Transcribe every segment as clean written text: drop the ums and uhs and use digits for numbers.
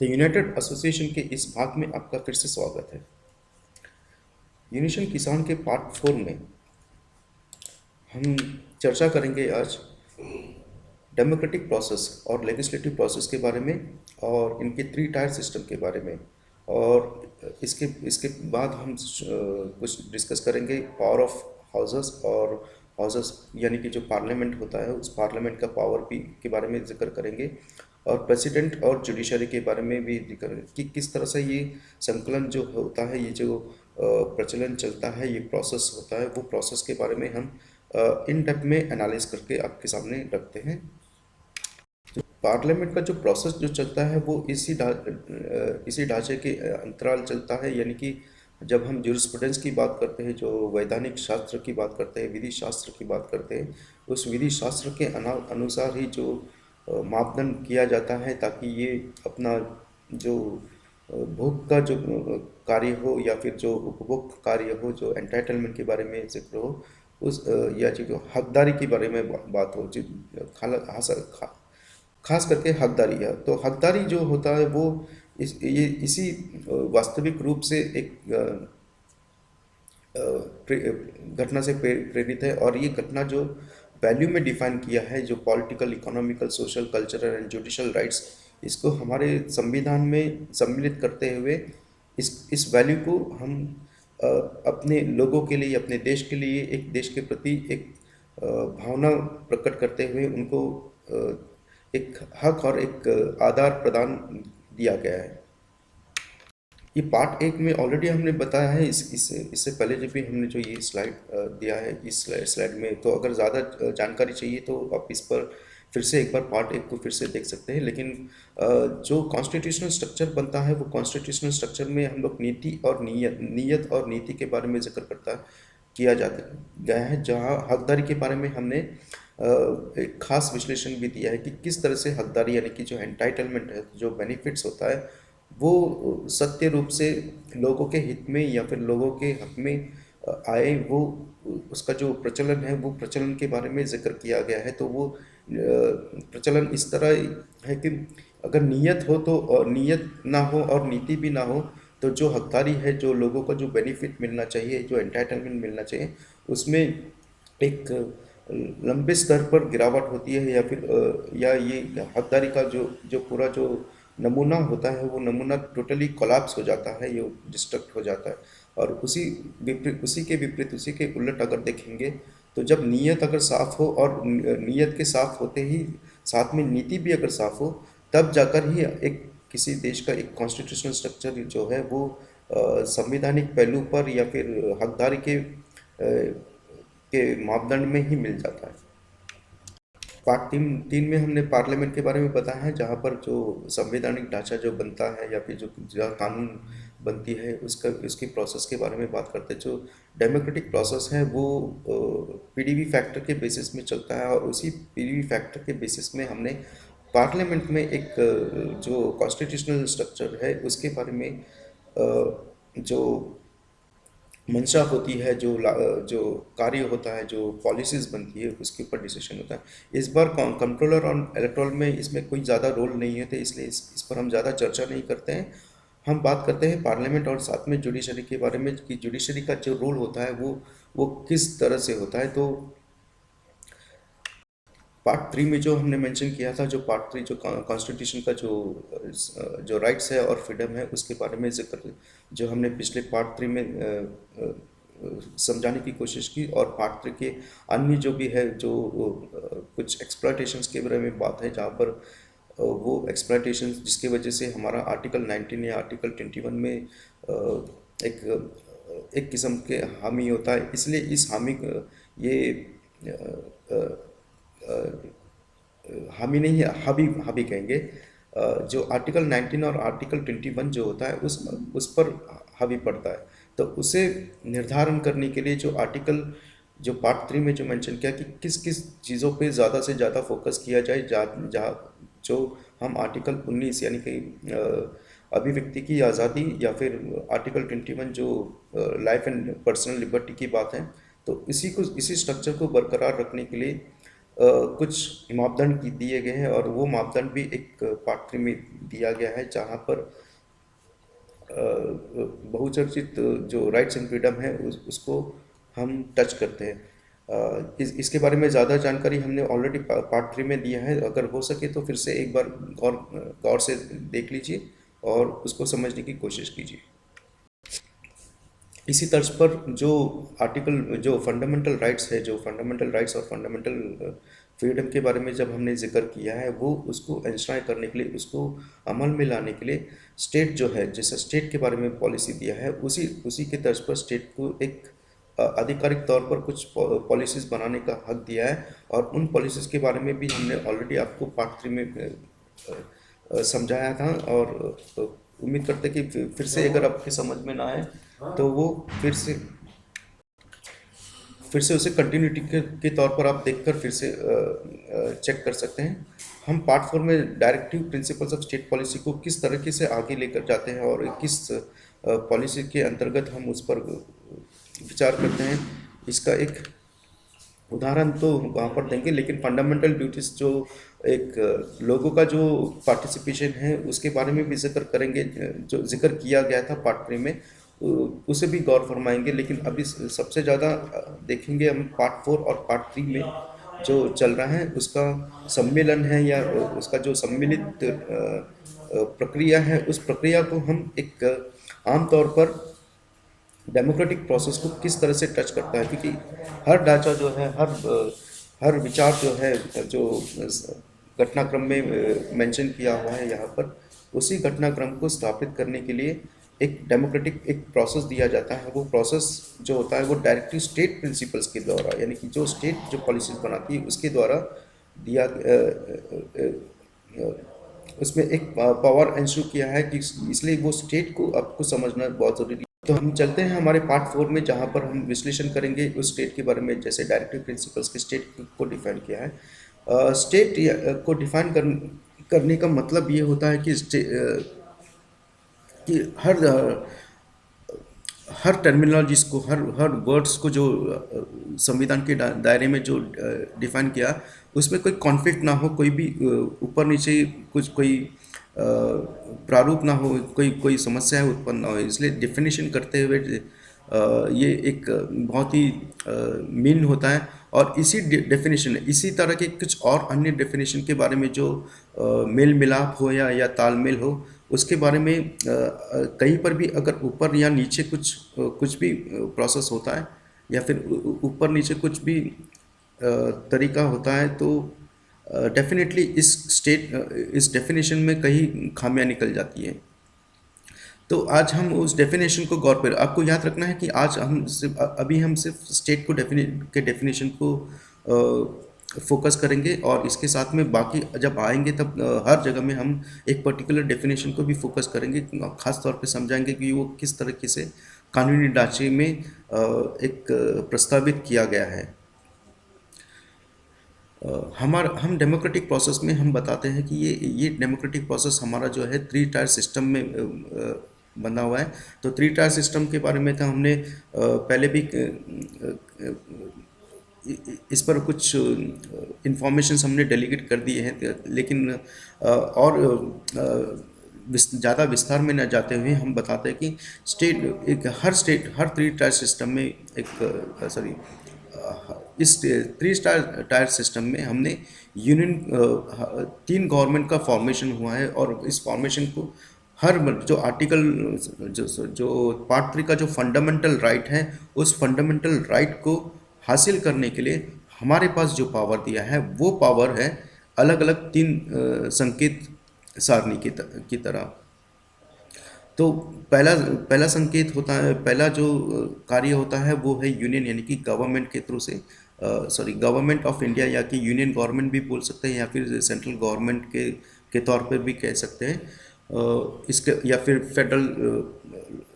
The United association के इस भाग में आपका फिर से स्वागत है। यूनिशन किसान के पार्ट 4 में हम चर्चा करेंगे आज डेमोक्रेटिक प्रोसेस और लेजिस्लेटिव प्रोसेस के बारे में और इनके 3 टायर सिस्टम के बारे में। और इसके इसके बाद हम कुछ डिस्कस करेंगे पावर ऑफ हाउसेस और हाउसेस यानी कि जो पार्लियामेंट होता है उस पार्लियामेंट का पावर भी के बारे में जिक्र करेंगे और प्रेसिडेंट और जुडिशरी के बारे में भी जिक्र कि किस तरह से ये संकलन जो होता है, ये जो प्रचलन चलता है, ये प्रोसेस होता है, वो प्रोसेस के बारे में हम इन डेप्थ में एनालिस करके आपके सामने रखते हैं। पार्लियामेंट का जो प्रोसेस जो चलता है वो इसी ढांचे के अंतराल चलता है, यानी कि जब हम ज्यूरिस्प्रूडेंस की बात करते हैं, जो वैधानिक शास्त्र की बात करते हैं, विधि शास्त्र की बात करते हैं, उस विधि शास्त्र के अनुसार ही जो मापदंड किया जाता है ताकि ये अपना जो भोग का जो कार्य हो या फिर जो उपभोग कार्य हो, जो एंटाइटलमेंट के बारे में जिक्र हो, उस या जो हकदारी के बारे में बात हो, जो खास करके हकदारी है। तो हकदारी जो होता है वो इसी वास्तविक रूप से एक घटना से प्रेरित है और ये घटना जो वैल्यू में डिफाइन किया है, जो political, economical, social, cultural and judicial rights, इसको हमारे संविधान में सम्मिलित करते हुए इस वैल्यू को हम अपने लोगों के लिए, अपने देश के लिए, एक देश के प्रति एक भावना प्रकट करते हुए उनको एक हक और एक आधार प्रदान दिया गया है। ये पार्ट 1 में ऑलरेडी हमने बताया है। इससे पहले जब भी हमने जो ये स्लाइड दिया है, इस स्लाइड में, तो अगर ज़्यादा जानकारी चाहिए तो आप इस पर फिर से एक बार पार्ट 1 को फिर से देख सकते हैं। लेकिन जो कॉन्स्टिट्यूशनल स्ट्रक्चर बनता है, वो कॉन्स्टिट्यूशनल स्ट्रक्चर में हम लोग नीति और नीयत और नीति के बारे में जिक्र किया जाता गया है, जहाँ हकदारी के बारे में हमने एक खास विश्लेषण भी दिया है कि किस तरह से हकदारी यानी कि जो एंटाइटलमेंट है, जो बेनिफिट्स होता है, वो सत्य रूप से लोगों के हित में या फिर लोगों के हक में आए, वो उसका जो प्रचलन है, वो प्रचलन के बारे में जिक्र किया गया है। तो वो प्रचलन इस तरह है कि अगर नीयत हो तो, और नीयत ना हो और नीति भी ना हो, तो जो हकदारी है, जो लोगों को जो बेनिफिट मिलना चाहिए, जो एंटाइटलमेंट मिलना चाहिए, उसमें एक लंबे स्तर पर गिरावट होती है या फिर या ये हकदारी का जो पूरा जो नमूना होता है, वो नमूना टोटली कोलैप्स हो जाता है, ये डिस्ट्रक्ट हो जाता है। और उसी के विपरीत, उसी के उलट अगर देखेंगे तो जब नीयत अगर साफ हो और नीयत के साफ होते ही साथ में नीति भी अगर साफ हो, तब जाकर ही एक किसी देश का एक कॉन्स्टिट्यूशनल स्ट्रक्चर जो है वो संवैधानिक पहलू पर या फिर हकदारी के मापदंड में ही मिल जाता है। पार्ट 3 में हमने पार्लियामेंट के बारे में बताया है, जहाँ पर जो संवैधानिक ढांचा जो बनता है या फिर जो जहाँ कानून बनती है, उसके प्रोसेस के बारे में बात करते हैं। जो डेमोक्रेटिक प्रोसेस है वो पीडीवी फैक्टर के बेसिस में चलता है और उसी पीडीवी फैक्टर के बेसिस में हमने पार्लियामेंट में एक जो कॉन्स्टिट्यूशनल स्ट्रक्चर है उसके बारे में जो मंशा होती है, जो कार्य होता है, जो पॉलिसीज़ बनती है, उसके ऊपर डिसीजन होता है। इस बार कंट्रोलर और इलेक्टोरल में इसमें कोई ज़्यादा रोल नहीं है, तो इसलिए इस पर हम ज़्यादा चर्चा नहीं करते हैं। हम बात करते हैं पार्लियामेंट और साथ में जुडिशरी के बारे में कि जुडिशरी का जो रोल होता है वो किस तरह से होता है। तो पार्ट 3 में जो हमने मेंशन किया था, जो पार्ट 3 जो कॉन्स्टिट्यूशन का जो राइट्स है और फ्रीडम है, उसके बारे में जिक्र जो हमने पिछले पार्ट 3 में समझाने की कोशिश की। और पार्ट 3 के अन्य जो भी है, जो कुछ एक्सप्लॉयटेशंस के बारे में बात है, जहाँ पर वो एक्सप्लॉयटेशन जिसकी वजह से हमारा आर्टिकल 19 या आर्टिकल 21 में एक किस्म के हामी होता है। इसलिए इस हामी ये हामी नहीं है, हावी कहेंगे। जो आर्टिकल 19 और आर्टिकल 21 जो होता है उस पर हावी पड़ता है। तो उसे निर्धारण करने के लिए जो पार्ट 3 में जो मेंशन किया कि किस किस चीज़ों पे ज़्यादा से ज़्यादा फोकस किया जाए, जहाँ जो हम आर्टिकल 19 यानी कि अभिव्यक्ति की आज़ादी या फिर आर्टिकल 21 जो लाइफ एंड पर्सनल लिबर्टी की बात है, तो इसी स्ट्रक्चर को बरकरार रखने के लिए कुछ मापदंड दिए गए हैं, और वो मापदंड भी एक पार्ट 3 में दिया गया है, जहाँ पर बहुचर्चित जो राइट्स एंड फ्रीडम है उसको हम टच करते हैं। इसके बारे में ज़्यादा जानकारी हमने ऑलरेडी पार्ट 3 में दिया है। अगर हो सके तो फिर से एक बार गौर गौर से देख लीजिए और उसको समझने की कोशिश कीजिए। इसी तर्ज पर जो आर्टिकल, जो फंडामेंटल राइट्स है, जो फंडामेंटल राइट्स और फंडामेंटल फ्रीडम के बारे में जब हमने जिक्र किया है, वो उसको एंश्राइन करने के लिए, उसको अमल में लाने के लिए स्टेट जो है, जैसे स्टेट के बारे में पॉलिसी दिया है, उसी उसी के तर्ज पर स्टेट को एक आधिकारिक तौर पर कुछ पॉलिसीज़ बनाने का हक दिया है। और उन पॉलिसीज़ के बारे में भी हमने ऑलरेडी आपको पार्ट 3 में समझाया था। और उम्मीद करते कि फिर से अगर आपके समझ में ना आए तो वो फिर से उसे कंटिन्यूटी के तौर पर आप देखकर फिर से चेक कर सकते हैं। हम पार्ट 4 में directive principles of state policy को किस तरीके से आगे लेकर जाते हैं और किस पॉलिसी के अंतर्गत हम उस पर विचार करते हैं, इसका एक उदाहरण तो वहाँ पर देंगे। लेकिन फंडामेंटल ड्यूटीज जो एक लोगों का जो पार्टिसिपेशन है उसके बारे में भी जिक्र करेंगे, जो जिक्र किया गया था पार्ट 3 में, उसे भी गौर फरमाएंगे। लेकिन अभी सबसे ज़्यादा देखेंगे हम पार्ट 4 और पार्ट 3 में जो चल रहा है उसका सम्मेलन है, या उसका जो सम्मिलित प्रक्रिया है, उस प्रक्रिया को हम एक आम तौर पर डेमोक्रेटिक प्रोसेस को किस तरह से टच करता है। क्योंकि हर ढांचा जो है, हर विचार जो है, जो घटनाक्रम में मेंशन किया हुआ है यहाँ पर, उसी घटनाक्रम को स्थापित करने के लिए एक डेमोक्रेटिक एक प्रोसेस दिया जाता है। वो प्रोसेस जो होता है वो डायरेक्टली स्टेट प्रिंसिपल्स के द्वारा, यानी कि जो स्टेट जो पॉलिसीज बनाती है उसके द्वारा दिया उसमें एक पावर इंश्योर किया है कि इसलिए वो स्टेट को आपको समझना बहुत ज़रूरी है। तो हम चलते हैं हमारे पार्ट 4 में, जहाँ पर हम विश्लेषण करेंगे उस स्टेट के बारे में, जैसे डायरेक्टिव प्रिंसिपल्स के स्टेट को डिफाइन किया है। स्टेट को डिफाइन करने का मतलब ये होता है कि हर टर्मिनोलॉजीज को, हर वर्ड्स को जो संविधान के दायरे में जो डिफाइन किया, उसमें कोई कॉन्फ्लिक्ट ना हो, कोई भी ऊपर नीचे कुछ कोई प्रारूप ना हो, कोई कोई समस्या उत्पन्न ना हो। इसलिए डेफिनेशन करते हुए ये एक बहुत ही मीन होता है। और इसी डेफिनेशन, इसी तरह के कुछ और अन्य डेफिनेशन के बारे में जो मेल मिलाप हो या तालमेल हो, उसके बारे में कहीं पर भी अगर ऊपर या नीचे कुछ भी प्रोसेस होता है, या फिर ऊपर नीचे कुछ भी तरीका होता है, तो डेफिनेटली इस डेफिनेशन में कहीं खामियां निकल जाती है। तो आज हम उस डेफिनेशन को गौर पर, आपको याद रखना है कि आज अभी हम सिर्फ स्टेट को डेफिनेशन को फोकस करेंगे, और इसके साथ में बाकी जब आएंगे तब हर जगह में हम एक पर्टिकुलर डेफिनेशन को भी फोकस करेंगे, खास तौर पे समझाएंगे कि वो किस तरीके से कानूनी ढांचे में एक प्रस्तावित किया गया है। हम डेमोक्रेटिक प्रोसेस में हम बताते हैं कि ये डेमोक्रेटिक प्रोसेस हमारा जो है 3 टायर सिस्टम में बना हुआ है। तो 3 टायर सिस्टम के बारे में तो हमने पहले भी इस पर कुछ इंफॉर्मेशन हमने डेलीगेट कर दिए हैं। लेकिन और ज़्यादा विस्तार में न जाते हुए हम बताते हैं कि हर 3 टायर सिस्टम में इस 3 टायर सिस्टम में हमने यूनियन 3 गवर्नमेंट का फॉर्मेशन हुआ है। और इस फॉर्मेशन को हर जो आर्टिकल जो पार्ट 3 का जो फंडामेंटल राइट है, उस फंडामेंटल राइट को हासिल करने के लिए हमारे पास जो पावर दिया है, वो पावर है अलग अलग 3 संकेत सारणी की तरह। तो पहला संकेत होता है, पहला जो कार्य होता है वो है यूनियन, यानी कि गवर्नमेंट के थ्रू से, गवर्नमेंट ऑफ इंडिया, या कि यूनियन गवर्नमेंट भी बोल सकते हैं, या फिर सेंट्रल गवर्नमेंट के तौर पर भी कह सकते हैं। इसके या फिर फेडरल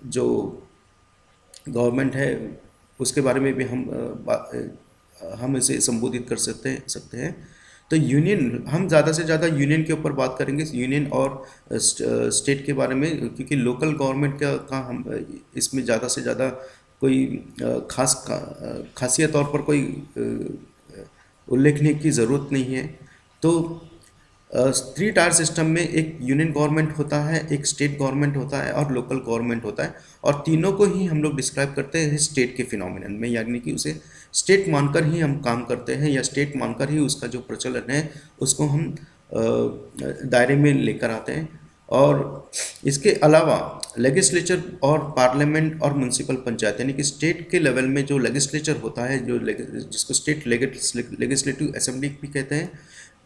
जो गवर्नमेंट है उसके बारे में भी हम इसे संबोधित कर सकते हैं। तो यूनियन, हम ज़्यादा से ज़्यादा यूनियन के ऊपर बात करेंगे, यूनियन और स्टेट के बारे में, क्योंकि लोकल गवर्नमेंट का हम इसमें ज़्यादा से ज़्यादा कोई खासियत तौर पर कोई उल्लेखने की ज़रूरत नहीं है। तो थ्री टायर सिस्टम में एक यूनियन गवर्नमेंट होता है, एक स्टेट गवर्नमेंट होता है और लोकल गवर्नमेंट होता है, और तीनों को ही हम लोग डिस्क्राइब करते हैं स्टेट के फिनोमिनन में, यानी कि उसे स्टेट मानकर ही हम काम करते हैं या स्टेट मानकर ही उसका जो प्रचलन है उसको हम दायरे में लेकर आते हैं। और इसके अलावा लेगिस्लेचर और पार्लियामेंट और म्यूनसिपल पंचायत, यानी कि स्टेट के लेवल में जो लेगिस्लेचर होता है, जिसको स्टेट लेगिस्लेटिव असेंबली भी कहते हैं,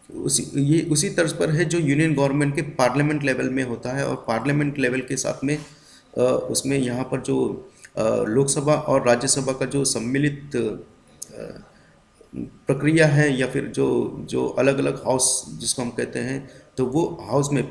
उसी तर्ज पर है जो यूनियन गवर्नमेंट के पार्लियामेंट लेवल में होता है। और पार्लियामेंट लेवल के साथ में उसमें यहाँ पर जो लोकसभा और राज्यसभा का जो सम्मिलित प्रक्रिया है, या फिर जो जो अलग अलग हाउस जिसको हम कहते हैं, तो वो हाउस में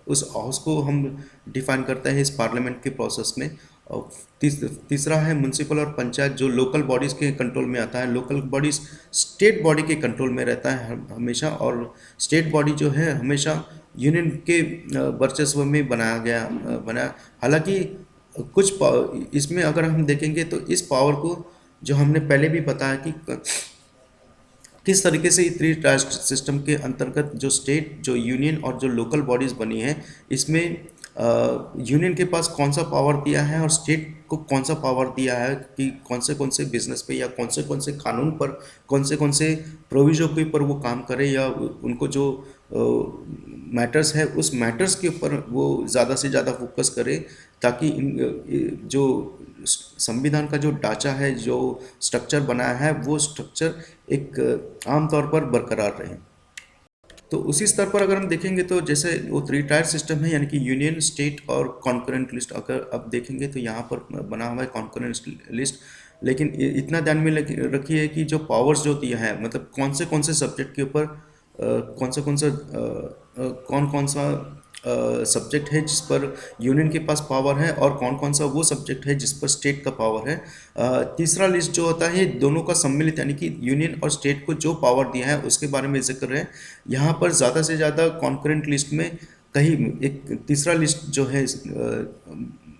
उस हाउस को हम डिफाइन करते हैं इस पार्लियामेंट के प्रोसेस में। और तीसरा है म्यूनसिपल और पंचायत, जो लोकल बॉडीज़ के कंट्रोल में आता है। लोकल बॉडीज़ स्टेट बॉडी के कंट्रोल में रहता है हमेशा, और स्टेट बॉडी जो है हमेशा यूनियन के वर्चस्व में बनाया। हालांकि इसमें अगर हम देखेंगे तो इस पावर को, जो हमने पहले भी बताया कि किस तरीके से थ्री टायर सिस्टम के अंतर्गत जो स्टेट, जो यूनियन और जो लोकल बॉडीज़ बनी हैं, इसमें यूनियन के पास कौन सा पावर दिया है और स्टेट को कौन सा पावर दिया है कि कौन से बिजनेस पे या कौन से कानून पर, कौन से प्रोविजन के ऊपर वो काम करे, या उनको जो मैटर्स है उस मैटर्स के ऊपर वो ज़्यादा से ज़्यादा फोकस करे, ताकि जो संविधान का जो ढांचा है, जो स्ट्रक्चर बनाया है, वो स्ट्रक्चर एक आमतौर पर बरकरार रहे। तो उसी स्तर पर अगर हम देखेंगे तो जैसे वो थ्री टायर सिस्टम है, यानी कि यूनियन, स्टेट और कॉन्करेंट लिस्ट, अगर अब देखेंगे तो यहाँ पर बना हुआ है कॉन्करेंट लिस्ट। लेकिन इतना ध्यान में रखिए कि जो पावर्स जो दिया है, मतलब कौन से सब्जेक्ट के ऊपर कौन कौन सा सब्जेक्ट है जिस पर यूनियन के पास पावर है, और कौन सा वो सब्जेक्ट है जिस पर स्टेट का पावर है। तीसरा लिस्ट जो होता है दोनों का सम्मिलित, यानी कि यूनियन और स्टेट को जो पावर दिया है उसके बारे में जिक्र है। यहाँ पर ज़्यादा से ज़्यादा कॉन्करेंट लिस्ट में कहीं एक तीसरा लिस्ट जो है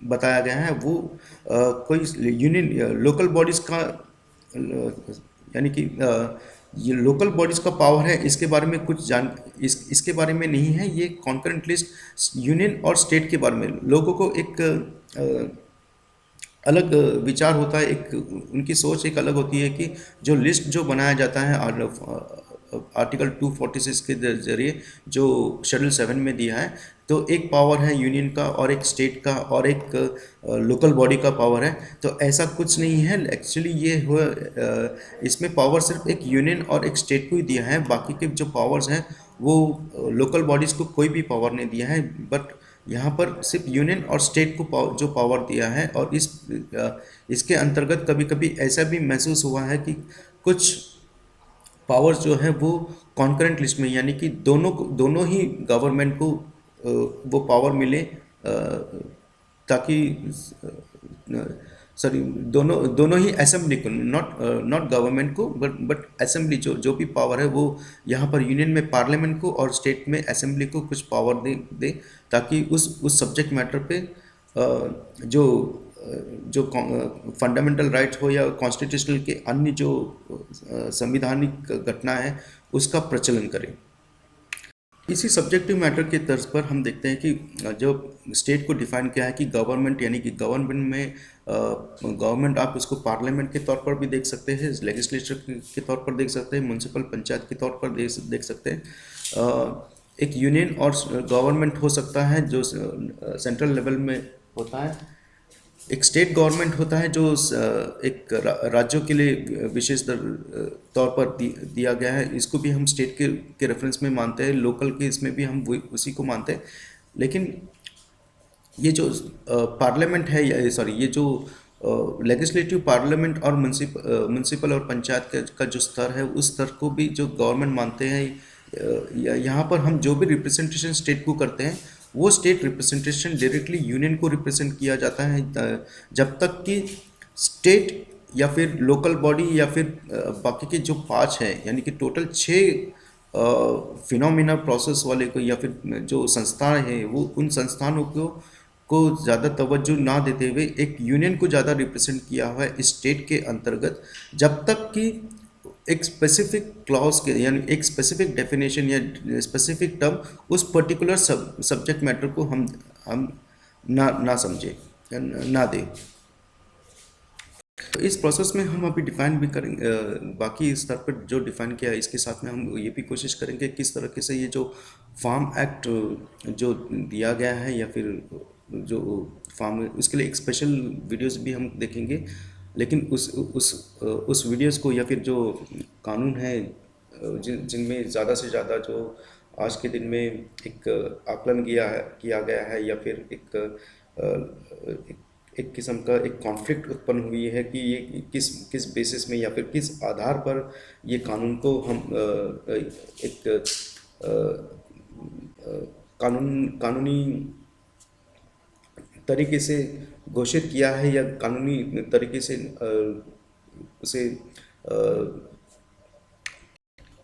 बताया गया है, वो कोई यूनियन लोकल बॉडीज़ का, यानी कि ये लोकल बॉडीज़ का पावर है, इसके बारे में कुछ इसके बारे में नहीं है। ये कॉन्करेंट लिस्ट यूनियन और स्टेट के बारे में लोगों को एक अलग विचार होता है, एक उनकी सोच एक अलग होती है कि जो लिस्ट जो बनाया जाता है आर्टिकल 246 के जरिए, जो शेड्यूल 7 में दिया है, तो एक पावर है यूनियन का और एक स्टेट का और एक लोकल बॉडी का पावर है। तो ऐसा कुछ नहीं है एक्चुअली, इसमें पावर सिर्फ एक यूनियन और एक स्टेट को ही दिया है। बाकी के जो पावर्स हैं वो लोकल बॉडीज़ को कोई भी पावर नहीं दिया है, बट यहाँ पर सिर्फ यूनियन और स्टेट को जो पावर दिया है। और इसके अंतर्गत कभी कभी ऐसा भी महसूस हुआ है कि कुछ पावर्स जो है वो कॉन्करेंट लिस्ट में, यानी कि दोनों ही गवर्नमेंट को वो पावर मिले, ताकि सॉरी दोनों दोनों ही असेंबली को, नॉट गवर्नमेंट को, बट असेंबली जो भी पावर है वो यहाँ पर यूनियन में पार्लियामेंट को और स्टेट में असेंबली को कुछ पावर दे, ताकि उस सब्जेक्ट मैटर पे जो जो फंडामेंटल राइट हो या कॉन्स्टिट्यूशनल के अन्य जो संविधानिक घटना है उसका प्रचलन करें। इसी सब्जेक्टिव मैटर के तर्ज पर हम देखते हैं कि जो स्टेट को डिफाइन किया है कि गवर्नमेंट, यानी कि गवर्नमेंट में गवर्नमेंट आप उसको पार्लियामेंट के तौर पर भी देख सकते हैं, लेजिस्लेचर के तौर पर देख सकते हैं, म्यूनसिपल पंचायत के तौर पर देख सकते हैं। एक यूनियन और गवर्नमेंट हो सकता है जो सेंट्रल लेवल में होता है, एक स्टेट गवर्नमेंट होता है जो एक राज्यों के लिए विशेष तौर पर दिया गया है। इसको भी हम स्टेट के रेफरेंस में मानते हैं, लोकल के इसमें भी हम उसी को मानते हैं। लेकिन ये जो पार्लियामेंट है, ये जो लेजिस्लेटिव पार्लियामेंट और म्यूनसिपल और पंचायत का जो स्तर है, उस स्तर को भी जो गवर्नमेंट मानते हैं। यहाँ पर हम जो भी रिप्रेजेंटेशन स्टेट को करते हैं, वो स्टेट रिप्रेजेंटेशन डायरेक्टली यूनियन को रिप्रेजेंट किया जाता है, जब तक कि स्टेट या फिर लोकल बॉडी या फिर बाकी के जो 5 हैं, यानी कि टोटल 6 फिनोमिना प्रोसेस वाले को, या फिर जो संस्थान है वो उन संस्थानों को ज़्यादा तवज्जो ना देते हुए एक यूनियन को ज़्यादा रिप्रेजेंट किया हुआ है स्टेट के अंतर्गत, जब तक कि एक स्पेसिफिक क्लॉज के यानी एक स्पेसिफिक डेफिनेशन या स्पेसिफिक टर्म उस पर्टिकुलर सब्जेक्ट मैटर को हम ना ना समझे या ना दें। तो इस प्रोसेस में हम अभी डिफाइन भी करेंगे, बाकी स्तर पर जो डिफाइन किया है इसके साथ में हम ये भी कोशिश करेंगे किस तरीके से ये जो फार्म एक्ट जो दिया गया है या फिर जो फार्म, उसके लिए एक स्पेशल वीडियोस भी हम देखेंगे। लेकिन उस वीडियोस को या फिर जो कानून है जिनमें ज़्यादा से ज़्यादा जो आज के दिन में एक आकलन किया गया है या फिर एक किस्म का एक कॉन्फ्लिक्ट उत्पन्न हुई है कि ये किस किस बेसिस में या फिर किस आधार पर ये कानून को हम एक कानूनी तरीके से घोषित किया है या कानूनी तरीके से उसे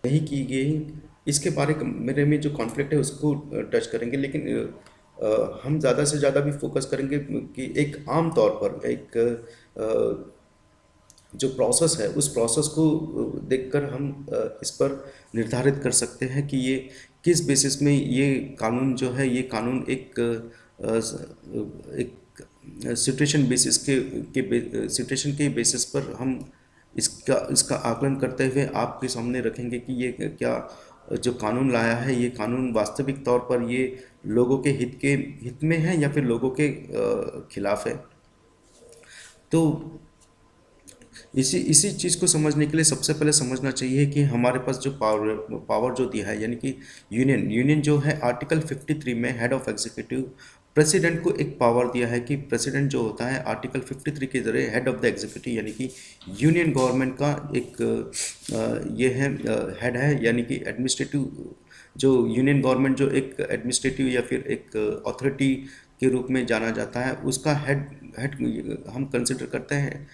नहीं की गई, इसके मेरे में जो कॉन्फ्लिक्ट है उसको टच करेंगे। लेकिन हम ज़्यादा से ज़्यादा भी फोकस करेंगे कि एक आम तौर पर एक जो प्रोसेस है उस प्रोसेस को देखकर हम इस पर निर्धारित कर सकते हैं कि ये किस बेसिस में ये कानून जो है ये कानून एक सिचुएशन बेसिस सिचुएशन के बेसिस पर हम इसका आकलन करते हुए आपके सामने रखेंगे कि ये क्या जो कानून लाया है ये कानून वास्तविक तौर पर ये लोगों के हित में है या फिर लोगों के खिलाफ है। तो इसी इसी चीज़ को समझने के लिए सबसे पहले समझना चाहिए कि हमारे पास जो पावर जो दिया है यानी कि यूनियन जो है आर्टिकल 53 में हेड ऑफ एग्जीक्यूटिव प्रेसिडेंट को एक पावर दिया है कि प्रेसिडेंट जो होता है आर्टिकल 53 के जरिए हेड ऑफ द एग्जीक्यूटिव यानी कि यूनियन गवर्नमेंट का एक ये है हेड है, यानी कि एडमिनिस्ट्रेटिव जो यूनियन गवर्नमेंट जो एक एडमिनिस्ट्रेटिव या फिर एक अथॉरिटी के रूप में जाना जाता है उसका हेड हेड हम कंसिडर करते हैं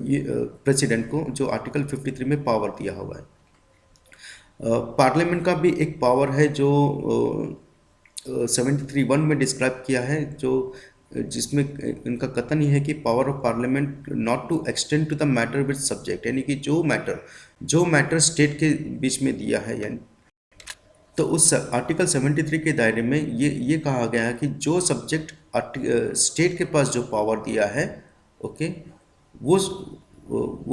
ये प्रेसिडेंट को जो आर्टिकल 53 में पावर दिया हुआ है। पार्लियामेंट का भी एक पावर है जो 73(1) में डिस्क्राइब किया है, जो जिसमें इनका कथन ये है कि power of parliament not to extend to the matter with subject, यानी कि जो मैटर स्टेट के बीच में दिया है, यानी तो उस आर्टिकल 73 के दायरे में ये कहा गया है कि जो सब्जेक्ट स्टेट के पास जो पावर दिया है, ओके, वो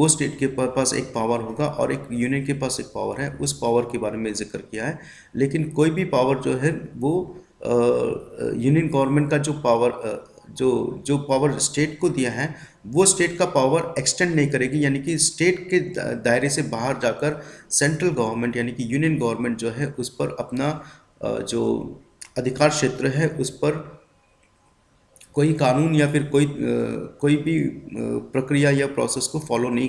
स्टेट के पास एक पावर होगा और एक यूनियन के पास एक पावर है, उस पावर के बारे में जिक्र किया है। लेकिन कोई भी पावर जो है वो यूनियन गवर्नमेंट का जो पावर स्टेट को दिया है वो स्टेट का पावर एक्सटेंड नहीं करेगी, यानी कि स्टेट के दायरे से बाहर जाकर सेंट्रल गवर्नमेंट यानी कि यूनियन गवर्नमेंट जो है उस पर अपना जो अधिकार क्षेत्र है उस पर कोई कानून या फिर कोई भी प्रक्रिया या प्रोसेस को फॉलो नहीं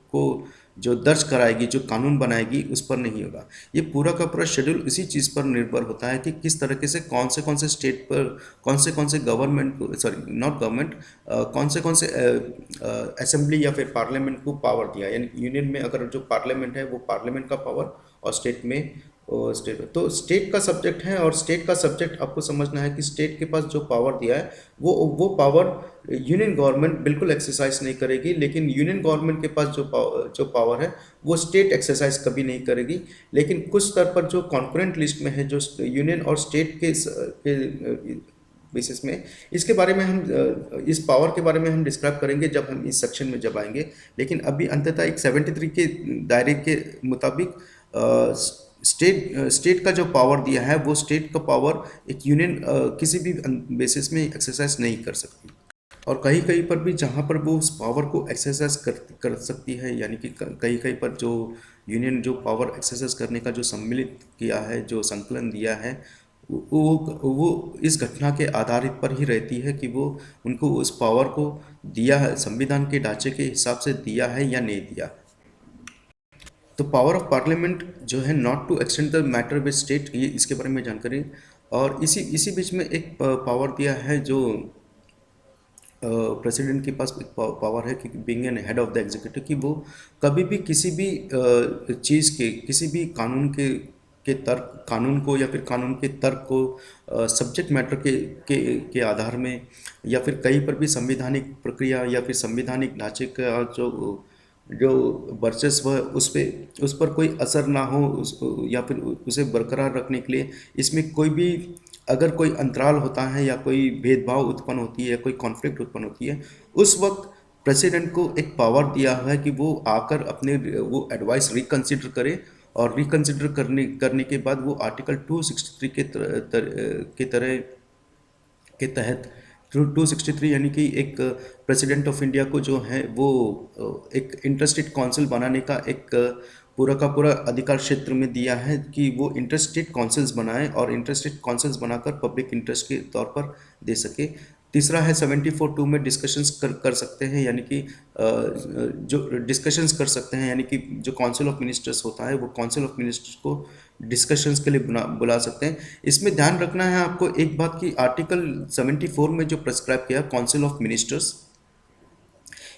को जो दर्ज कराएगी, जो कानून बनाएगी, उस पर नहीं होगा। ये पूरा का पूरा शेड्यूल इसी चीज़ पर निर्भर होता है कि किस तरीके से कौन से स्टेट पर कौन से गवर्नमेंट को, सॉरी नॉट गवर्नमेंट, कौन से असेंबली या फिर पार्लियामेंट को पावर दिया। यानी यूनियन में अगर जो पार्लियामेंट है वो पार्लियामेंट का पावर और स्टेट में तो स्टेट का सब्जेक्ट है, और स्टेट का सब्जेक्ट आपको समझना है कि स्टेट के पास जो पावर दिया है वो पावर यूनियन गवर्नमेंट बिल्कुल एक्सरसाइज नहीं करेगी, लेकिन यूनियन गवर्नमेंट के पास जो पावर है वो स्टेट एक्सरसाइज कभी नहीं करेगी। लेकिन कुछ स्तर पर जो कॉन्करेंट लिस्ट में है जो यूनियन और स्टेट के बेसिस में, इसके बारे में हम इस पावर के बारे में हम डिस्क्राइब करेंगे जब हम इस सेक्शन में जब आएंगे। लेकिन अभी अंततः एक 73 के दायरे के मुताबिक स्टेट का जो पावर दिया है वो स्टेट का पावर एक यूनियन किसी भी बेसिस में एक्सरसाइज नहीं कर सकती, और कहीं कहीं पर भी जहाँ पर वो उस पावर को एक्सरसाइज कर सकती है, यानी कि कहीं कहीं पर जो यूनियन जो पावर एक्सरसाइज करने का जो सम्मिलित किया है, जो संकलन दिया है, वो इस घटना के आधारित पर ही रहती है कि वो उनको उस पावर को दिया है, संविधान के ढांचे के हिसाब से दिया है या नहीं दिया। तो पावर ऑफ पार्लियामेंट जो है not to extend the matter with state, ये इसके बारे में जानकारी। और इसी बीच में एक पावर दिया है जो प्रेसिडेंट के पास एक पावर है कि being an head of the executive, कि वो कभी भी किसी भी चीज़ के किसी भी कानून को या फिर कानून के तर्क को सब्जेक्ट मैटर के आधार में या फिर कहीं पर भी संवैधानिक प्रक्रिया या फिर संवैधानिक ढांचे का जो जो वर्चस्व है उस पर कोई असर ना हो, या फिर उसे बरकरार रखने के लिए इसमें कोई भी अगर कोई अंतराल होता है या कोई भेदभाव उत्पन्न होती है या कोई कॉन्फ्लिक्ट उत्पन्न होती है, उस वक्त प्रेसिडेंट को एक पावर दिया हुआ है कि वो आकर अपने वो एडवाइस रिकंसिडर करे, और रिकंसिडर करने के बाद वो आर्टिकल 263 के तरह के तहत 263 यानी कि एक प्रेसिडेंट ऑफ इंडिया को जो है वो एक इंटरस्टेट काउंसिल बनाने का एक पूरा का पूरा अधिकार क्षेत्र में दिया है कि वो इंटरस्टेट काउंसिल्स बनाए और इंटरस्टेट काउंसिल्स बनाकर पब्लिक इंटरेस्ट के तौर पर दे सके। तीसरा है 74(2) में डिस्कशंस कर सकते हैं, यानी कि जो डिस्कशंस कर सकते हैं, यानी कि जो काउंसिल ऑफ मिनिस्टर्स होता है वो काउंसिल ऑफ मिनिस्टर्स को डिस्कशंस के लिए बुला सकते हैं। इसमें ध्यान रखना है आपको एक बात की, आर्टिकल 74 में जो प्रेस्क्राइब किया काउंसिल ऑफ मिनिस्टर्स,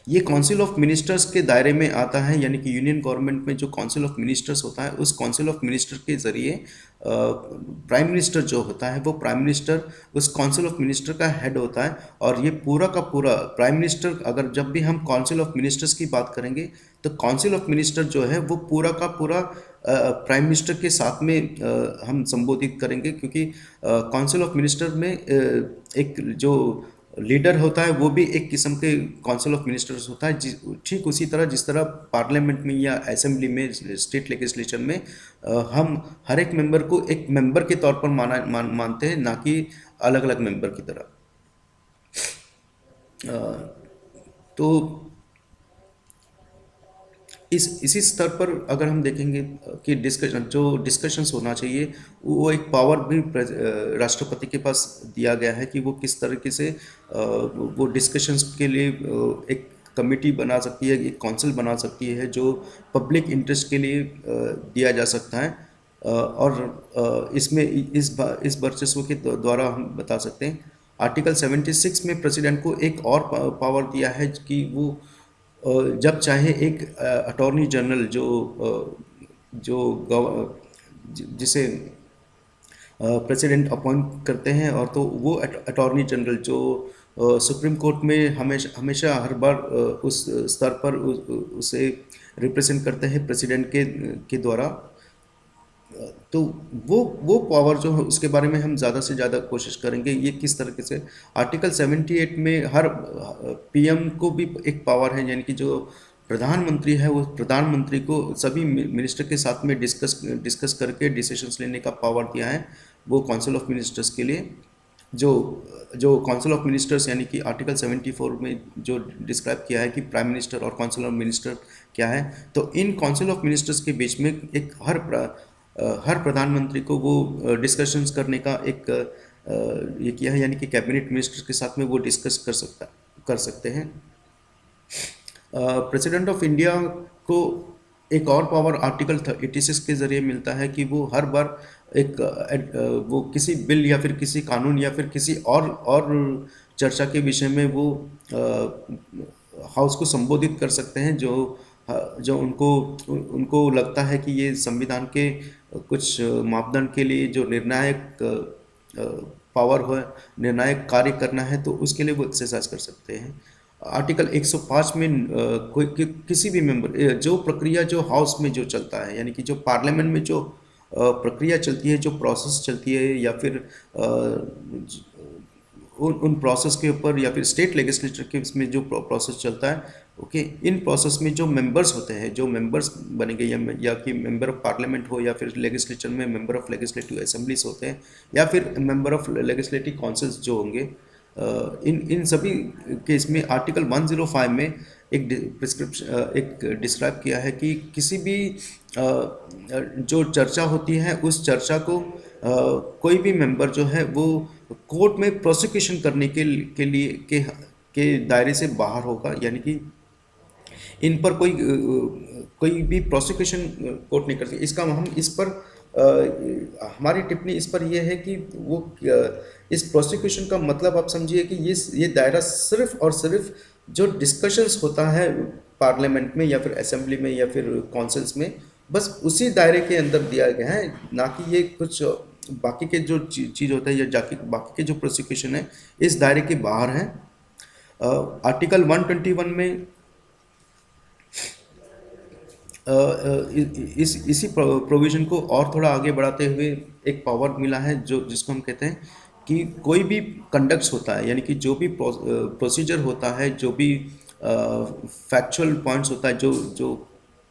ये काउंसिल ऑफ मिनिस्टर्स के दायरे में आता है, यानी कि यूनियन गवर्नमेंट में जो काउंसिल ऑफ मिनिस्टर्स होता है उस काउंसिल ऑफ मिनिस्टर के जरिए प्राइम मिनिस्टर जो होता है वो प्राइम मिनिस्टर उस काउंसिल ऑफ मिनिस्टर का हेड होता है। और ये पूरा का पूरा प्राइम मिनिस्टर, अगर जब भी हम काउंसिल ऑफ मिनिस्टर्स की बात करेंगे तो काउंसिल ऑफ मिनिस्टर जो है वो पूरा का पूरा प्राइम मिनिस्टर के साथ में हम संबोधित करेंगे, क्योंकि काउंसिल ऑफ मिनिस्टर में एक जो लीडर होता है वो भी एक किस्म के काउंसिल ऑफ मिनिस्टर्स होता है, ठीक उसी तरह जिस तरह पार्लियामेंट में या असेंबली में स्टेट लेजिस्लेचर में हम हर एक मेंबर को एक मेंबर के तौर पर मानते हैं, ना कि अलग अलग मेंबर की तरह। तो इसी स्तर पर अगर हम देखेंगे कि डिस्कशंस होना चाहिए, वो एक पावर भी राष्ट्रपति के पास दिया गया है कि वो किस तरीके से वो डिस्कशंस के लिए एक कमेटी बना सकती है, एक काउंसिल बना सकती है जो पब्लिक इंटरेस्ट के लिए दिया जा सकता है। और इसमें इस वर्चस्व के द्वारा हम बता सकते हैं, आर्टिकल 76 में प्रेसिडेंट को एक और पावर दिया है कि वो जब चाहे एक अटॉर्नी जनरल जो जिसे प्रेसिडेंट अपॉइंट करते हैं, और तो वो अटॉर्नी जनरल जो सुप्रीम कोर्ट में हमेशा हर बार उस स्तर पर उसे रिप्रेजेंट करते हैं प्रेसिडेंट के द्वारा। तो वो पावर जो है उसके बारे में हम ज़्यादा से ज़्यादा कोशिश करेंगे, ये किस तरीके से आर्टिकल 78 में हर पीएम को भी एक पावर है, यानी कि जो प्रधानमंत्री है वो प्रधानमंत्री को सभी मिनिस्टर के साथ में डिस्कस करके डिसीजंस लेने का पावर दिया है वो काउंसिल ऑफ मिनिस्टर्स के लिए। जो जो काउंसिल ऑफ मिनिस्टर्स यानी कि आर्टिकल 74 में जो डिस्क्राइब किया है कि प्राइम मिनिस्टर और काउंसिल ऑफ मिनिस्टर क्या है, तो इन काउंसिल ऑफ मिनिस्टर्स के बीच में एक हर प्रधानमंत्री को वो डिस्कशंस करने का एक ये किया है, यानी कि कैबिनेट मिनिस्टर के साथ में वो डिस्कस कर सकते हैं। प्रेसिडेंट ऑफ इंडिया को एक और पावर आर्टिकल 86 के जरिए मिलता है कि वो हर बार एक वो किसी बिल या फिर किसी कानून या फिर किसी और चर्चा के विषय में वो हाउस को संबोधित कर सकते हैं, जो उनको लगता है कि ये संविधान के कुछ मापदंड के लिए जो निर्णायक पावर हो, निर्णायक कार्य करना है, तो उसके लिए वो एक्सरसाइज कर सकते हैं। आर्टिकल 105 में किसी भी मेंबर जो प्रक्रिया जो हाउस में जो चलता है, यानी कि जो पार्लियामेंट में जो प्रक्रिया चलती है, जो प्रोसेस चलती है, या फिर उन प्रोसेस के ऊपर या फिर स्टेट लेजिस्लेचर के इसमें जो प्रोसेस चलता है, ओके, इन प्रोसेस में जो मेंबर्स होते हैं, जो मेंबर्स बनेंगे या कि मेंबर ऑफ पार्लियामेंट हो, या फिर लेजिस्लेचर में मेंबर ऑफ लेजिस्लेटिव असेंबलीज होते हैं, या फिर मेंबर ऑफ लेजिस्लेटिव काउंसिल्स जो होंगे, इन सभी केस में आर्टिकल 105 में एक प्रिस्क्रिप्शन एक डिस्क्राइब किया है कि किसी भी जो चर्चा होती है उस चर्चा को कोई भी मेंबर जो है वो कोर्ट में प्रोसिक्यूशन करने के लिए के दायरे से बाहर होगा, यानी कि इन पर कोई भी प्रोसिक्यूशन कोर्ट नहीं कर सकती। इसका हम इस पर हमारी टिप्पणी इस पर यह है कि वो इस प्रोसिक्यूशन का मतलब आप समझिए कि ये दायरा सिर्फ और सिर्फ जो डिस्कशंस होता है पार्लियामेंट में या फिर असेंबली में या फिर काउंसिल्स में, बस उसी दायरे के अंदर दिया गया है, ना कि ये कुछ बाकी के जो चीज़ होता है या जाके बाकी के जो प्रोसिक्यूशन है इस दायरे के बाहर हैं। आर्टिकल 121 में इसी प्रोविज़न को और थोड़ा आगे बढ़ाते हुए एक पावर मिला है जो जिसको हम कहते हैं कि कोई भी कंडक्ट्स होता है, यानी कि जो भी प्रोसीजर होता है, जो भी फैक्चुअल पॉइंट्स होता है, जो जो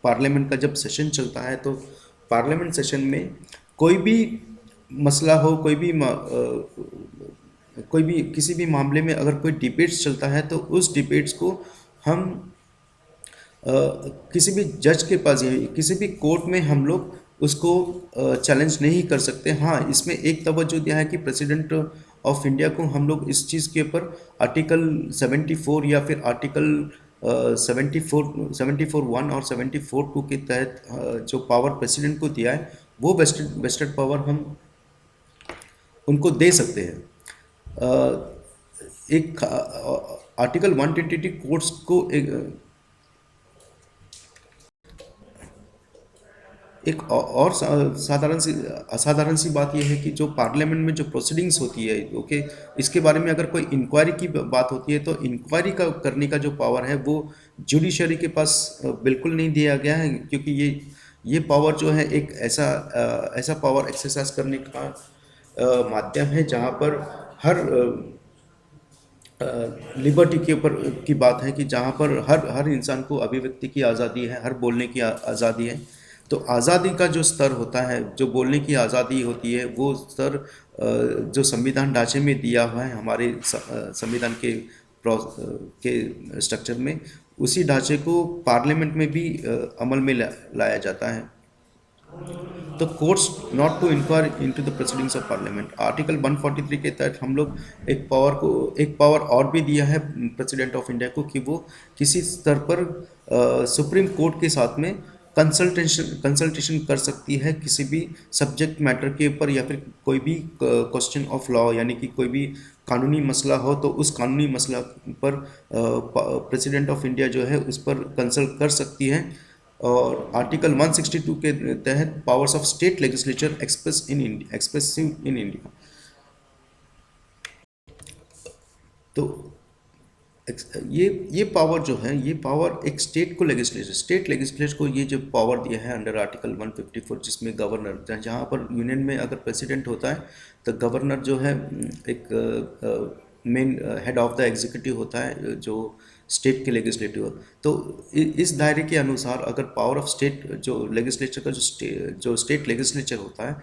पार्लियामेंट का जब सेशन चलता है, तो पार्लियामेंट सेशन में कोई भी मसला हो, कोई भी किसी भी मामले में अगर कोई डिबेट्स चलता है, तो उस डिबेट्स को हम अ, किसी भी जज के पास या किसी भी कोर्ट में हम लोग उसको चैलेंज नहीं कर सकते। हाँ, इसमें एक तवज्जो दिया है कि प्रेसिडेंट ऑफ इंडिया को हम लोग इस चीज़ के ऊपर आर्टिकल 74 या फिर आर्टिकल 74 1 और 74 2 के तहत जो पावर प्रेसिडेंट को दिया है, वो वेस्टेड वेस्टेड पावर हम उनको दे सकते हैं। अ, एक आर्टिकल 120 कोर्ट्स को एक और साधारण सी असाधारण सी बात यह है कि जो पार्लियामेंट में जो प्रोसीडिंग्स होती है, ओके, इसके बारे में अगर कोई इंक्वायरी की बात होती है, तो इंक्वायरी का करने का जो पावर है वो जुडिशरी के पास बिल्कुल नहीं दिया गया है, क्योंकि ये पावर जो है एक ऐसा पावर एक्सरसाइज करने का माध्यम है जहाँ पर हर लिबर्टी के ऊपर की बात है कि जहाँ पर हर हर इंसान को अभिव्यक्ति की आज़ादी है, हर बोलने की आज़ादी है। तो आज़ादी का जो स्तर होता है, जो बोलने की आज़ादी होती है, वो स्तर जो संविधान ढांचे में दिया हुआ है हमारे संविधान के के स्ट्रक्चर में, उसी ढांचे को पार्लियामेंट में भी अमल में लाया जाता है। तो courts not to inquire into the proceedings of parliament, article 143 के तहत हम लोग एक पावर और भी दिया है प्रेसिडेंट ऑफ इंडिया को कि वो किसी स्तर पर सुप्रीम कोर्ट के साथ में कंसल्टेशन कर सकती है किसी भी सब्जेक्ट मैटर के ऊपर, या फिर कोई भी क्वेश्चन ऑफ लॉ, यानी कि कोई भी कानूनी मसला हो, तो उस कानूनी मसला पर प्रेसिडेंट ऑफ इंडिया जो है उस पर कंसल्ट कर सकती है। और आर्टिकल 162 के तहत powers of state legislature expressive in India. तो ये पावर जो है, ये पावर एक स्टेट लेजिस्लेचर को ये जो पावर दिया है अंडर आर्टिकल 154, जिसमें गवर्नर, जहाँ पर यूनियन में अगर प्रेसिडेंट होता है, तो गवर्नर जो है एक main head of the executive होता है, जो स्टेट के लेजिस्लेटिव। तो इस दायरे के अनुसार अगर पावर ऑफ स्टेट जो लेजिस्लेचर का जो स्टेट लेजिस्लेचर होता है,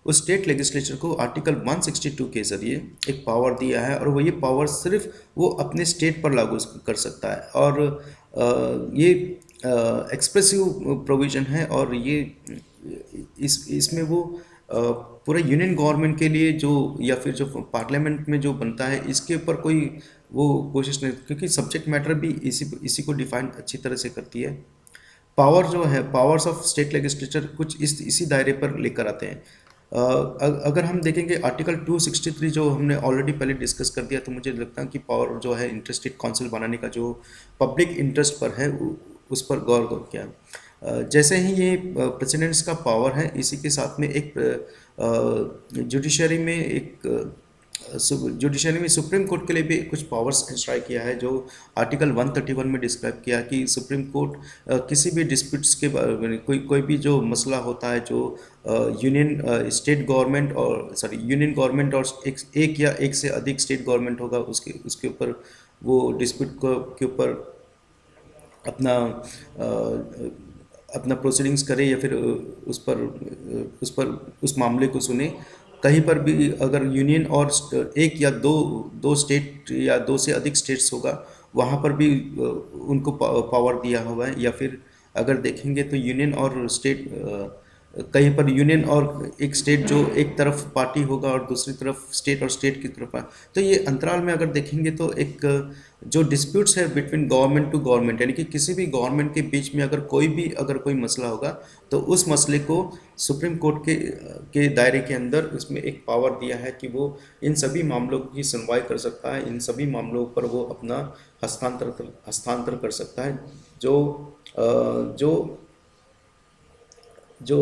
उस स्टेट लेजिस्लेचर को आर्टिकल 162 के जरिए एक पावर दिया है, और वो ये पावर सिर्फ वो अपने स्टेट पर लागू कर सकता है। और ये एक्सप्रेसिव प्रोविजन है, और ये इसमें वो पूरे यूनियन गवर्नमेंट के लिए जो, या फिर जो पार्लियामेंट में जो बनता है, इसके ऊपर कोई वो कोशिश नहीं, क्योंकि सब्जेक्ट मैटर भी इसी को डिफाइन अच्छी तरह से करती है। पावर जो है, पावर्स ऑफ स्टेट लेजिस्लेचर कुछ इसी दायरे पर लेकर आते हैं। अगर हम देखेंगे आर्टिकल 263 जो हमने ऑलरेडी पहले डिस्कस कर दिया, तो मुझे लगता है कि पावर जो है इंटरेस्टेड काउंसिल बनाने का जो पब्लिक इंटरेस्ट पर है, उस पर गौर किया। जैसे ही ये प्रेसिडेंट्स का पावर है, इसी के साथ में एक जुडिशरी में सुप्रीम कोर्ट के लिए भी कुछ पावर्स इंस्ट्राइक किया है, जो आर्टिकल 131 में डिस्क्राइब किया कि सुप्रीम कोर्ट किसी भी डिस्प्यूट्स के बारे में, कोई भी जो मसला होता है, जो यूनियन गवर्नमेंट और एक या एक से अधिक स्टेट गवर्नमेंट होगा, उसके उसके ऊपर वो डिस्प्यूट के ऊपर अपना अपना प्रोसीडिंग्स करे, या फिर उस मामले को सुने। कहीं पर भी अगर यूनियन और एक या दो स्टेट या दो से अधिक स्टेट्स होगा, वहाँ पर भी उनको पावर दिया हुआ है। या फिर अगर देखेंगे तो यूनियन और स्टेट, कहीं पर यूनियन और एक स्टेट जो एक तरफ पार्टी होगा और दूसरी तरफ स्टेट और स्टेट की तरफ तो ये अंतराल में अगर देखेंगे तो एक जो डिस्प्यूट्स है बिटवीन गवर्नमेंट टू गवर्नमेंट, यानी कि किसी भी गवर्नमेंट के बीच में अगर कोई मसला होगा, तो उस मसले को सुप्रीम कोर्ट के दायरे के अंदर उसमें एक पावर दिया है कि वो इन सभी मामलों की सुनवाई कर सकता है, इन सभी मामलों पर वो अपना हस्तांतर कर सकता है। जो जो जो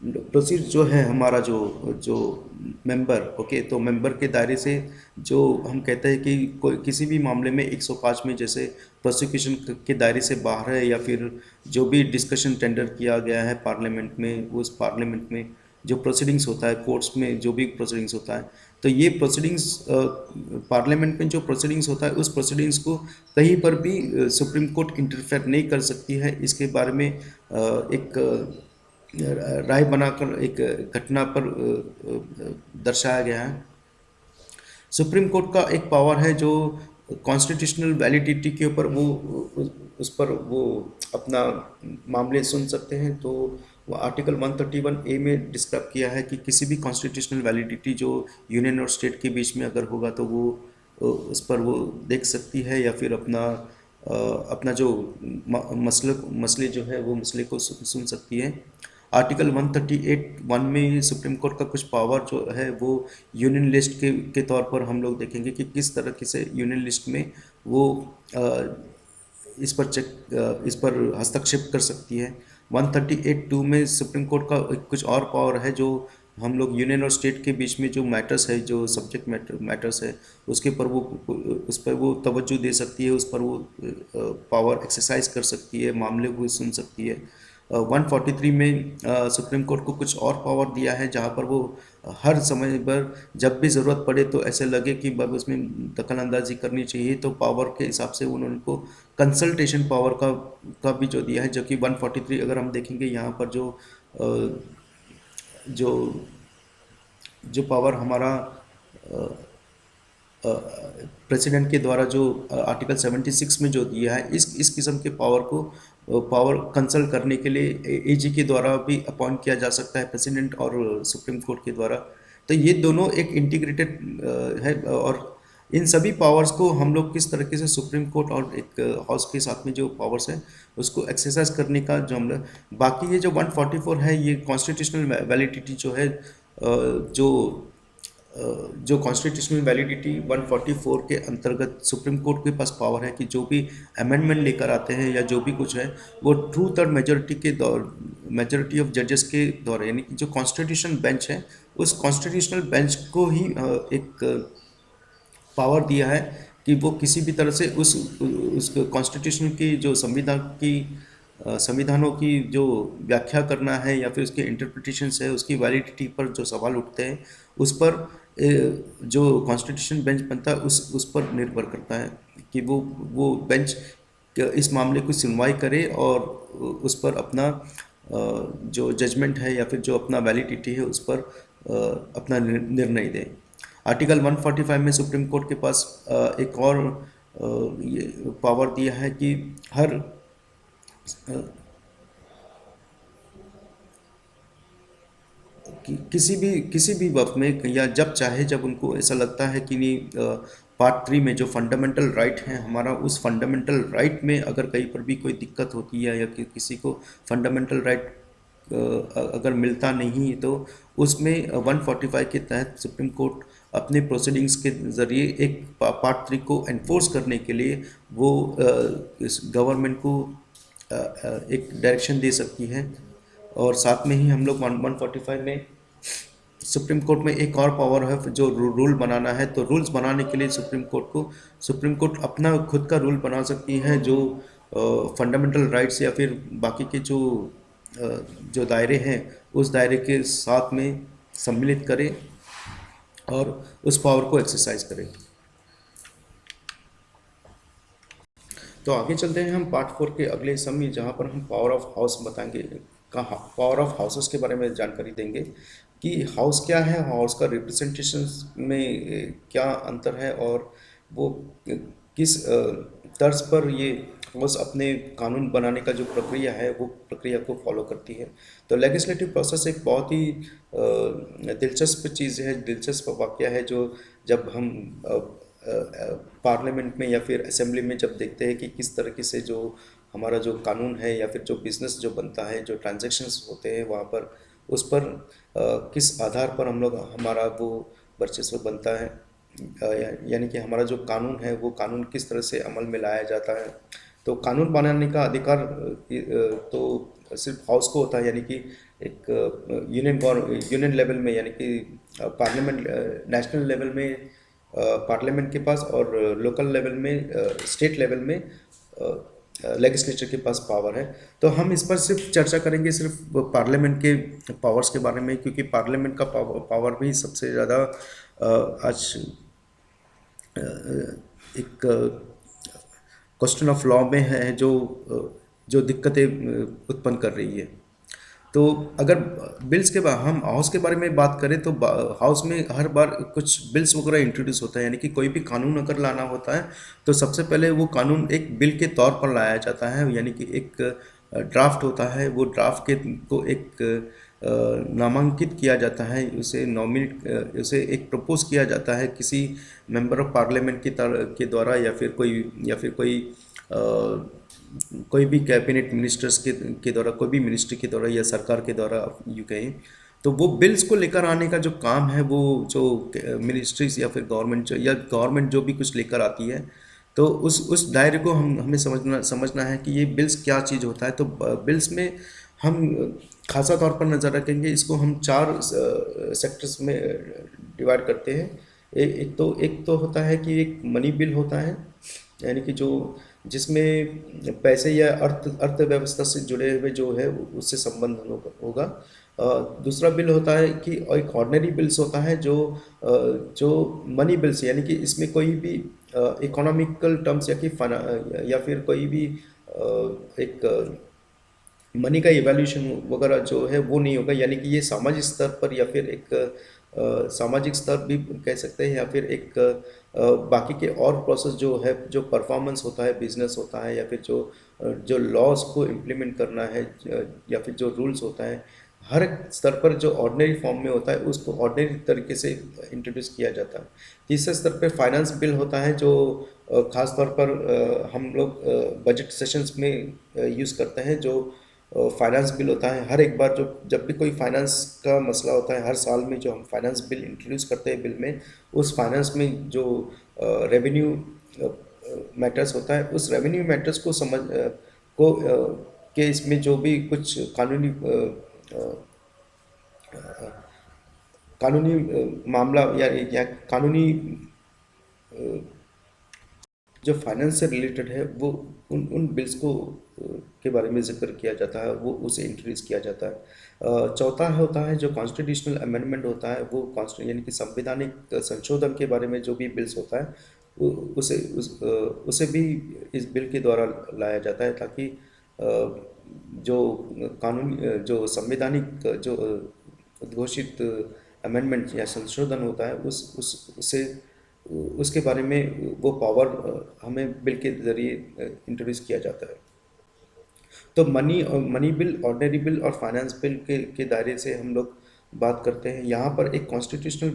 प्रोसीड जो है हमारा जो जो मेंबर, ओके, तो मेंबर के दायरे से जो हम कहते हैं कि कोई किसी भी मामले में 105 में जैसे प्रोसिक्यूशन के दायरे से बाहर है, या फिर जो भी डिस्कशन टेंडर किया गया है पार्लियामेंट में, उस पार्लियामेंट में जो प्रोसीडिंग्स होता है, कोर्ट्स में जो भी प्रोसीडिंग्स होता है, तो ये प्रोसीडिंग्स पार्लियामेंट में जो प्रोसीडिंग्स होता है उस प्रोसीडिंग्स को कहीं पर भी सुप्रीम कोर्ट इंटरफेयर नहीं कर सकती है। इसके बारे में एक राय बनाकर एक घटना पर दर्शाया गया है। सुप्रीम कोर्ट का एक पावर है जो कॉन्स्टिट्यूशनल वैलिडिटी के ऊपर वो उस पर वो अपना मामले सुन सकते हैं। तो वो आर्टिकल 131 ए में डिस्क्राइब किया है कि किसी भी कॉन्स्टिट्यूशनल वैलिडिटी जो यूनियन और स्टेट के बीच में अगर होगा तो वो उस पर वो देख सकती है, या फिर अपना जो मसले जो है वो मसले को सुन सकती है। आर्टिकल 138(1) में सुप्रीम कोर्ट का कुछ पावर जो है वो यूनियन लिस्ट के तौर पर हम लोग देखेंगे कि किस तरह से यूनियन लिस्ट में वो अ, इस पर हस्तक्षेप कर सकती है। 138(2) में सुप्रीम कोर्ट का कुछ और पावर है जो हम लोग यूनियन और स्टेट के बीच में जो मैटर्स है, जो सब्जेक्ट मैटर्स है, उसके पर वो उस पर वो तवज्जो दे सकती है, उस पर वो पावर एक्सरसाइज कर सकती है, मामले को सुन सकती है। 143 में सुप्रीम कोर्ट को कुछ और पावर दिया है जहाँ पर वो हर समय पर जब भी ज़रूरत पड़े तो ऐसे लगे कि बस उसमें दखल अंदाजी करनी चाहिए, तो पावर के हिसाब से उन्होंने को कंसल्टेशन पावर का भी जो दिया है, जो कि 143 अगर हम देखेंगे यहाँ पर अ, जो जो पावर हमारा प्रेसिडेंट के द्वारा जो आर्टिकल 76 में जो दिया है, इस किस्म के पावर को पावर कंसल्ट करने के लिए एजी के द्वारा भी अपॉइंट किया जा सकता है, प्रेसिडेंट और सुप्रीम कोर्ट के द्वारा। तो ये दोनों एक इंटीग्रेटेड है, और इन सभी पावर्स को हम लोग किस तरीके से सुप्रीम कोर्ट और एक हाउस के साथ में जो पावर्स है उसको एक्सरसाइज करने का जो हम लोग, बाकी ये जो 144 है ये कॉन्स्टिट्यूशनल वैलिडिटी जो है, जो कॉन्स्टिट्यूशनल वैलिडिटी 144 के अंतर्गत सुप्रीम कोर्ट के पास पावर है कि जो भी अमेंडमेंट लेकर आते हैं या जो भी कुछ है वो 2/3 मेजोरिटी के दौर मेजोरिटी ऑफ जजेस के द्वारा, यानी कि जो कॉन्स्टिट्यूशन बेंच है उस कॉन्स्टिट्यूशनल बेंच को ही एक पावर दिया है कि वो किसी भी तरह से उस कॉन्स्टिट्यूशन की जो संविधानों की जो व्याख्या करना है या फिर उसके इंटरप्रिटेशंस है, उसकी वैलिडिटी पर जो सवाल उठते हैं उस पर जो कॉन्स्टिट्यूशन बेंच बनता है उस पर निर्भर करता है कि वो बेंच इस मामले की सुनवाई करे और उस पर अपना जो जजमेंट है या फिर जो अपना वैलिडिटी है उस पर अपना निर्णय दे। आर्टिकल 145 में सुप्रीम कोर्ट के पास एक और ये पावर दिया है कि हर किसी भी वक्त में या जब चाहे, जब उनको ऐसा लगता है कि नहीं पार्ट 3 में जो फंडामेंटल राइट है हमारा, उस फंडामेंटल राइट में अगर कहीं पर भी कोई दिक्कत होती है या किसी को फंडामेंटल राइट अगर मिलता नहीं तो उसमें 145 के तहत सुप्रीम कोर्ट अपने प्रोसीडिंग्स के ज़रिए एक पार्ट 3 को एनफोर्स करने के लिए वो इस गवर्नमेंट को एक डायरेक्शन दे सकती है। और साथ में ही हम लोग 145 में सुप्रीम कोर्ट में एक और पावर है जो रूल बनाना है, तो रूल्स बनाने के लिए सुप्रीम कोर्ट अपना खुद का रूल बना सकती है जो फंडामेंटल राइट्स या फिर बाकी के जो दायरे हैं उस दायरे के साथ में सम्मिलित करे और उस पावर को एक्सरसाइज करे। तो आगे चलते हैं हम पार्ट 4 के अगले हिस्से में जहाँ पर हम पावर ऑफ हाउस बताएंगे, पावर ऑफ हाउसेस के बारे में जानकारी देंगे कि हाउस क्या है, हाउस का रिप्रेजेंटेशन में क्या अंतर है और वो किस तर्ज पर ये हाउस अपने कानून बनाने का जो प्रक्रिया है वो प्रक्रिया को फॉलो करती है। तो लेजिस्लेटिव प्रोसेस एक बहुत ही दिलचस्प चीज़ है, दिलचस्प वाक़या है जो जब हम पार्लियामेंट में या फिर असेंबली में जब देखते हैं कि किस तरीके से जो हमारा जो कानून है या फिर जो बिजनेस जो बनता है, जो ट्रांजैक्शंस होते हैं वहाँ पर उस पर किस आधार पर हम लोग हमारा वो वर्चस्व बनता है, यानी कि हमारा जो कानून है वो कानून किस तरह से अमल में लाया जाता है। तो कानून बनाने का अधिकार तो सिर्फ हाउस को होता है, यानी कि एक यूनियन लेवल में, यानी कि पार्लियामेंट, नेशनल लेवल में पार्लियामेंट के पास, और लोकल लेवल में, स्टेट लेवल में लेजिस्लेचर के पास पावर है। तो हम इस पर सिर्फ चर्चा करेंगे सिर्फ पार्लियामेंट के पावर्स के बारे में, क्योंकि पार्लियामेंट का पावर भी सबसे ज़्यादा आज एक क्वेश्चन ऑफ लॉ में है, जो दिक्कतें उत्पन्न कर रही है। तो अगर बिल्स के बाद हम हाउस के बारे में बात करें, तो हाउस में हर बार कुछ बिल्स वगैरह इंट्रोड्यूस होता है, यानी कि कोई भी कानून अगर लाना होता है तो सबसे पहले वो कानून एक बिल के तौर पर लाया जाता है, यानी कि एक ड्राफ्ट होता है। वो ड्राफ्ट के को एक नामांकित किया जाता है, उसे एक प्रपोज किया जाता है किसी मेंबर ऑफ पार्लियामेंट के द्वारा, या फिर कोई भी कैबिनेट मिनिस्टर्स के द्वारा, कोई भी मिनिस्ट्री के द्वारा या सरकार के द्वारा, यूँ कहें। तो वो बिल्स को लेकर आने का जो काम है, वो जो मिनिस्ट्रीज या फिर गवर्नमेंट जो भी कुछ लेकर आती है, तो उस दायरे को हमें समझना है कि ये बिल्स क्या चीज़ होता है। तो बिल्स में हम खासा तौर पर नज़र रखेंगे। इसको हम चार सेक्टर्स में डिवाइड करते हैं। एक तो होता है कि एक मनी बिल होता है, यानी कि जिसमें पैसे या अर्थव्यवस्था से जुड़े हुए जो है उससे संबंध होगा। दूसरा बिल होता है कि एक ऑर्डिनरी बिल्स होता है, जो मनी बिल्स, यानी कि इसमें कोई भी इकोनॉमिकल टर्म्स या फिर कोई भी एक मनी का इवैल्यूएशन वगैरह जो है वो नहीं होगा, यानी कि ये सामाजिक स्तर पर, या फिर एक सामाजिक स्तर भी कह सकते हैं, या फिर एक बाकी के और प्रोसेस जो है, जो परफॉर्मेंस होता है, बिजनेस होता है, या फिर जो लॉज को इम्प्लीमेंट करना है, या फिर जो रूल्स होता है, हर एक स्तर पर जो ऑर्डिनरी फॉर्म में होता है उसको ऑर्डिनरी तरीके से इंट्रोड्यूस किया जाता है। तीसरे स्तर पे फाइनेंस बिल होता है, जो खास तौर पर हम लोग बजट सेशंस में यूज़ करते हैं। जो फाइनेंस बिल होता है, हर एक बार जब भी कोई फाइनेंस का मसला होता है, हर साल में जो हम फाइनेंस बिल इंट्रोड्यूस करते हैं बिल में, उस फाइनेंस में जो रेवेन्यू मैटर्स होता है, उस रेवेन्यू मैटर्स को के इसमें जो भी कुछ कानूनी मामला या कानूनी जो फाइनेंस से रिलेटेड है, वो उन बिल्स के बारे में जिक्र किया जाता है, वो उसे इंट्रोड्यूस किया जाता है। चौथा होता है जो कॉन्स्टिट्यूशनल अमेंडमेंट होता है, वो यानी कि संवैधानिक संशोधन के बारे में जो भी बिल्स होता है, उसे भी इस बिल के द्वारा लाया जाता है, ताकि जो जो संवैधानिक जो उद्घोषित अमेंडमेंट या संशोधन होता है, उसके बारे में वो पावर हमें बिल के जरिए इंट्रोड्यूस किया जाता है। तो मनी बिल, ऑर्डिनरी बिल और फाइनेंस बिल के दायरे से हम लोग बात करते हैं। यहाँ पर एक कॉन्स्टिट्यूशनल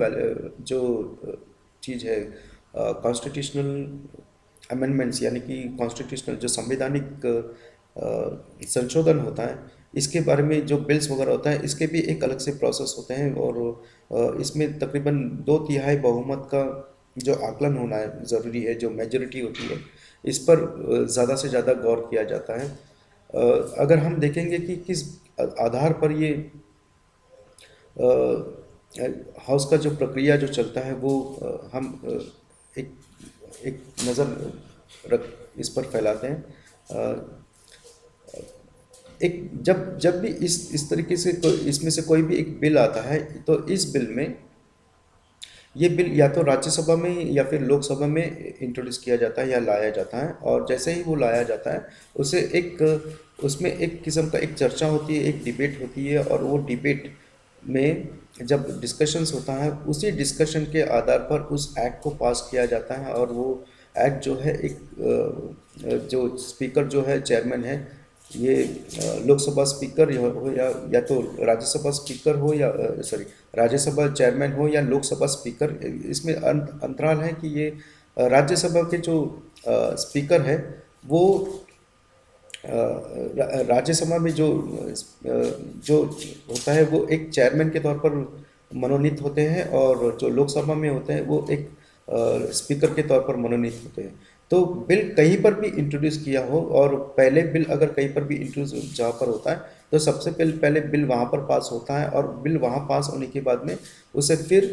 जो चीज़ है, कॉन्स्टिट्यूशनल अमेंडमेंट्स, यानी कि कॉन्स्टिट्यूशनल जो संवैधानिक संशोधन होता है, इसके बारे में जो बिल्स वगैरह होता है, इसके भी एक अलग से प्रोसेस होते हैं, और इसमें तकरीबन 2/3 बहुमत का जो आकलन होना है ज़रूरी है, जो मेजॉरिटी होती है, इस पर ज़्यादा से ज़्यादा गौर किया जाता है। अगर हम देखेंगे कि किस आधार पर ये हाउस का जो प्रक्रिया जो चलता है, वो हम एक एक नज़र रख इस पर फैलाते हैं। एक जब भी इस तरीके से इसमें से कोई भी एक बिल आता है, तो इस बिल में ये बिल या तो राज्यसभा में या फिर लोकसभा में इंट्रोड्यूस किया जाता है या लाया जाता है, और जैसे ही वो लाया जाता है, उसमें एक किस्म का एक चर्चा होती है, एक डिबेट होती है, और वो डिबेट में जब डिस्कशंस होता है, उसी डिस्कशन के आधार पर उस एक्ट को पास किया जाता है। और वो एक्ट जो है, जो स्पीकर जो है, चेयरमैन है, ये लोकसभा स्पीकर हो या तो राज्यसभा स्पीकर हो, या सॉरी, राज्यसभा चेयरमैन हो या लोकसभा स्पीकर, इसमें अंतराल है कि ये राज्यसभा के जो स्पीकर है, वो राज्यसभा में जो होता है, वो एक चेयरमैन के तौर पर मनोनीत होते हैं, और जो लोकसभा में होते हैं वो एक स्पीकर के तौर पर मनोनीत होते हैं। तो बिल कहीं पर भी इंट्रोड्यूस किया हो, और पहले बिल अगर कहीं पर भी इंट्रोड्यूस जहाँ पर होता है, तो सबसे पहले बिल वहाँ पर पास होता है, और बिल वहाँ पास होने के बाद में उसे फिर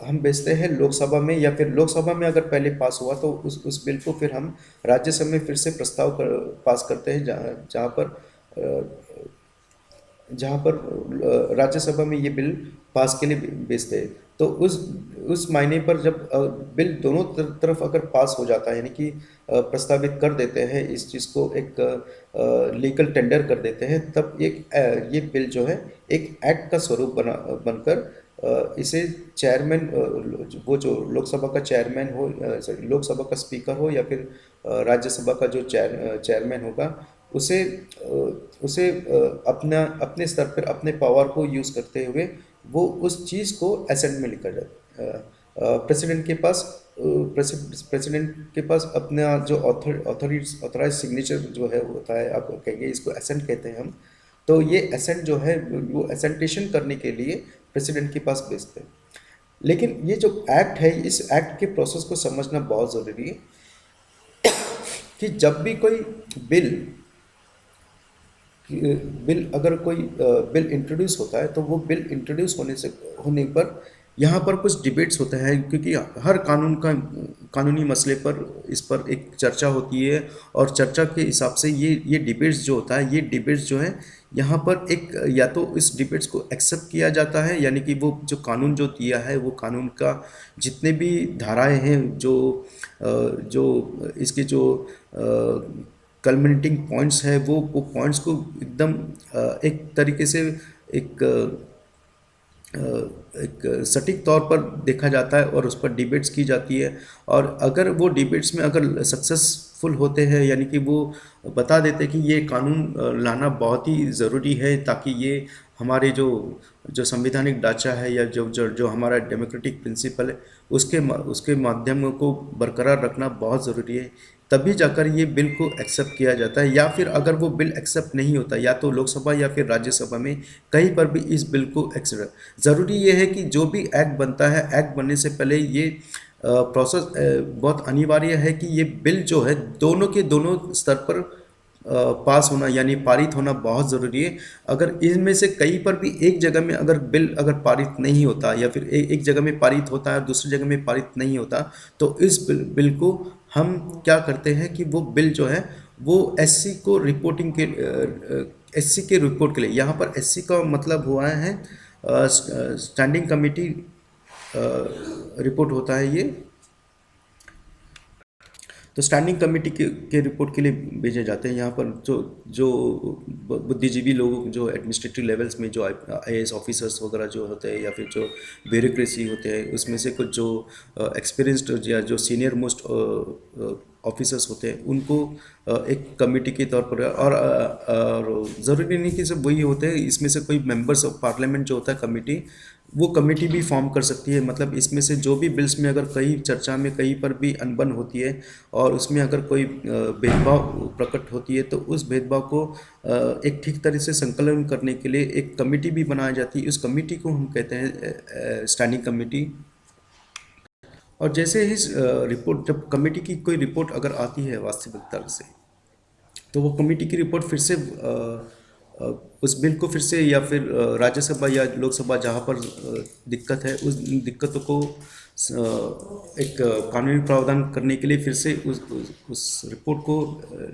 हम भेजते हैं लोकसभा में, या फिर लोकसभा में अगर पहले पास हुआ तो उस बिल को फिर हम राज्यसभा में फिर से पास करते हैं, जहाँ पर अ, राज्यसभा में ये बिल पास के लिए भेजते हैं। तो उस मायने पर जब बिल दोनों तरफ अगर पास हो जाता है, यानी कि प्रस्तावित कर देते हैं इस चीज़ को, एक लीगल टेंडर कर देते हैं, तब ये बिल जो है एक एक्ट का स्वरूप बनकर इसे चेयरमैन, वो जो लोकसभा का चेयरमैन हो, सॉरी लोकसभा का स्पीकर हो, या फिर राज्यसभा का जो चेयरमैन होगा, उसे अपना अपने स्तर पर अपने पावर को यूज़ करते हुए वो उस चीज़ को एसेंट में लिखा जाए। प्रेसिडेंट के पास प्रेसिडेंट के पास अपना जो ऑथराइज सिग्नेचर जो है होता है, आप कहेंगे इसको एसेंट कहते हैं हम। तो ये एसेंट जो है वो एसेंटेशन करने के लिए प्रेसिडेंट के पास भेजते हैं। लेकिन ये जो एक्ट है, इस एक्ट के प्रोसेस को समझना बहुत ज़रूरी है कि जब भी कोई बिल बिल अगर कोई बिल इंट्रोड्यूस होता है, तो वो बिल इंट्रोड्यूस होने पर यहाँ पर कुछ डिबेट्स होते हैं, क्योंकि हर कानूनी मसले पर इस पर एक चर्चा होती है, और चर्चा के हिसाब से ये डिबेट्स जो होता है, ये डिबेट्स जो है यहाँ पर एक, या तो इस डिबेट्स को एक्सेप्ट किया जाता है, यानी कि वो जो कानून जो दिया है, वो कानून का जितने भी धाराएं हैं, जो इसके जो कल्मिनेटिंग पॉइंट्स है, वो पॉइंट्स को एकदम एक तरीके से एक एक सटीक तौर पर देखा जाता है, और उस पर डिबेट्स की जाती है। और अगर वो डिबेट्स में अगर सक्सेसफुल होते हैं, यानी कि वो बता देते हैं कि ये कानून लाना बहुत ही ज़रूरी है, ताकि ये हमारे जो जो संवैधानिक ढांचा है, या जो जो जो हमारा डेमोक्रेटिक प्रिंसिपल है, उसके माध्यम को बरकरार रखना बहुत ज़रूरी है, तभी जाकर ये बिल को एक्सेप्ट किया जाता है। या फिर अगर वो बिल एक्सेप्ट नहीं होता, या तो लोकसभा या फिर राज्यसभा में कहीं पर भी इस बिल को एक्सेप्ट, ज़रूरी ये है कि जो भी एक्ट बनता है, एक्ट बनने से पहले ये प्रोसेस बहुत अनिवार्य है कि ये बिल जो है दोनों के दोनों स्तर पर पास होना, यानी पारित होना बहुत ज़रूरी है। अगर इनमें से कहीं पर भी एक जगह में अगर बिल अगर पारित नहीं होता, या फिर एक जगह में पारित होता है, दूसरी जगह में पारित नहीं होता, तो इस बिल को हम क्या करते हैं कि वो बिल जो है वो एससी को रिपोर्टिंग के एससी के रिपोर्ट के लिए, यहाँ पर एससी का मतलब हुआ है स्टैंडिंग कमेटी रिपोर्ट होता है ये। तो स्टैंडिंग कमेटी के रिपोर्ट के लिए भेजे जाते हैं। यहाँ पर जो जो बुद्धिजीवी लोग, जो एडमिनिस्ट्रेटिव लेवल्स में जो आईएएस ऑफिसर्स वगैरह जो होते हैं, या फिर जो ब्यूरोक्रेसी होते हैं, उसमें से कुछ जो एक्सपीरियंस्ड या जो सीनियर मोस्ट ऑफिसर्स होते हैं, उनको एक कमेटी के तौर पर, और ज़रूरी नहीं कि सब वही होते हैं, इसमें से कोई मेंबर्स ऑफ पार्लियामेंट जो होता है कमेटी, वो कमेटी भी फॉर्म कर सकती है। मतलब इसमें से जो भी बिल्स में अगर कहीं चर्चा में कहीं पर भी अनबन होती है, और उसमें अगर कोई भेदभाव प्रकट होती है, तो उस भेदभाव को एक ठीक तरह से संकलन करने के लिए एक कमेटी भी बनाई जाती है। उस कमेटी को हम कहते हैं स्टैंडिंग कमेटी। और जैसे ही रिपोर्ट, जब कमेटी की कोई रिपोर्ट अगर आती है वास्तविकता से, तो वो कमेटी की रिपोर्ट फिर से उस बिल को फिर से, या फिर राज्यसभा या लोकसभा जहाँ पर दिक्कत है, उस दिक्कतों को एक कानूनी प्रावधान करने के लिए फिर से उस रिपोर्ट को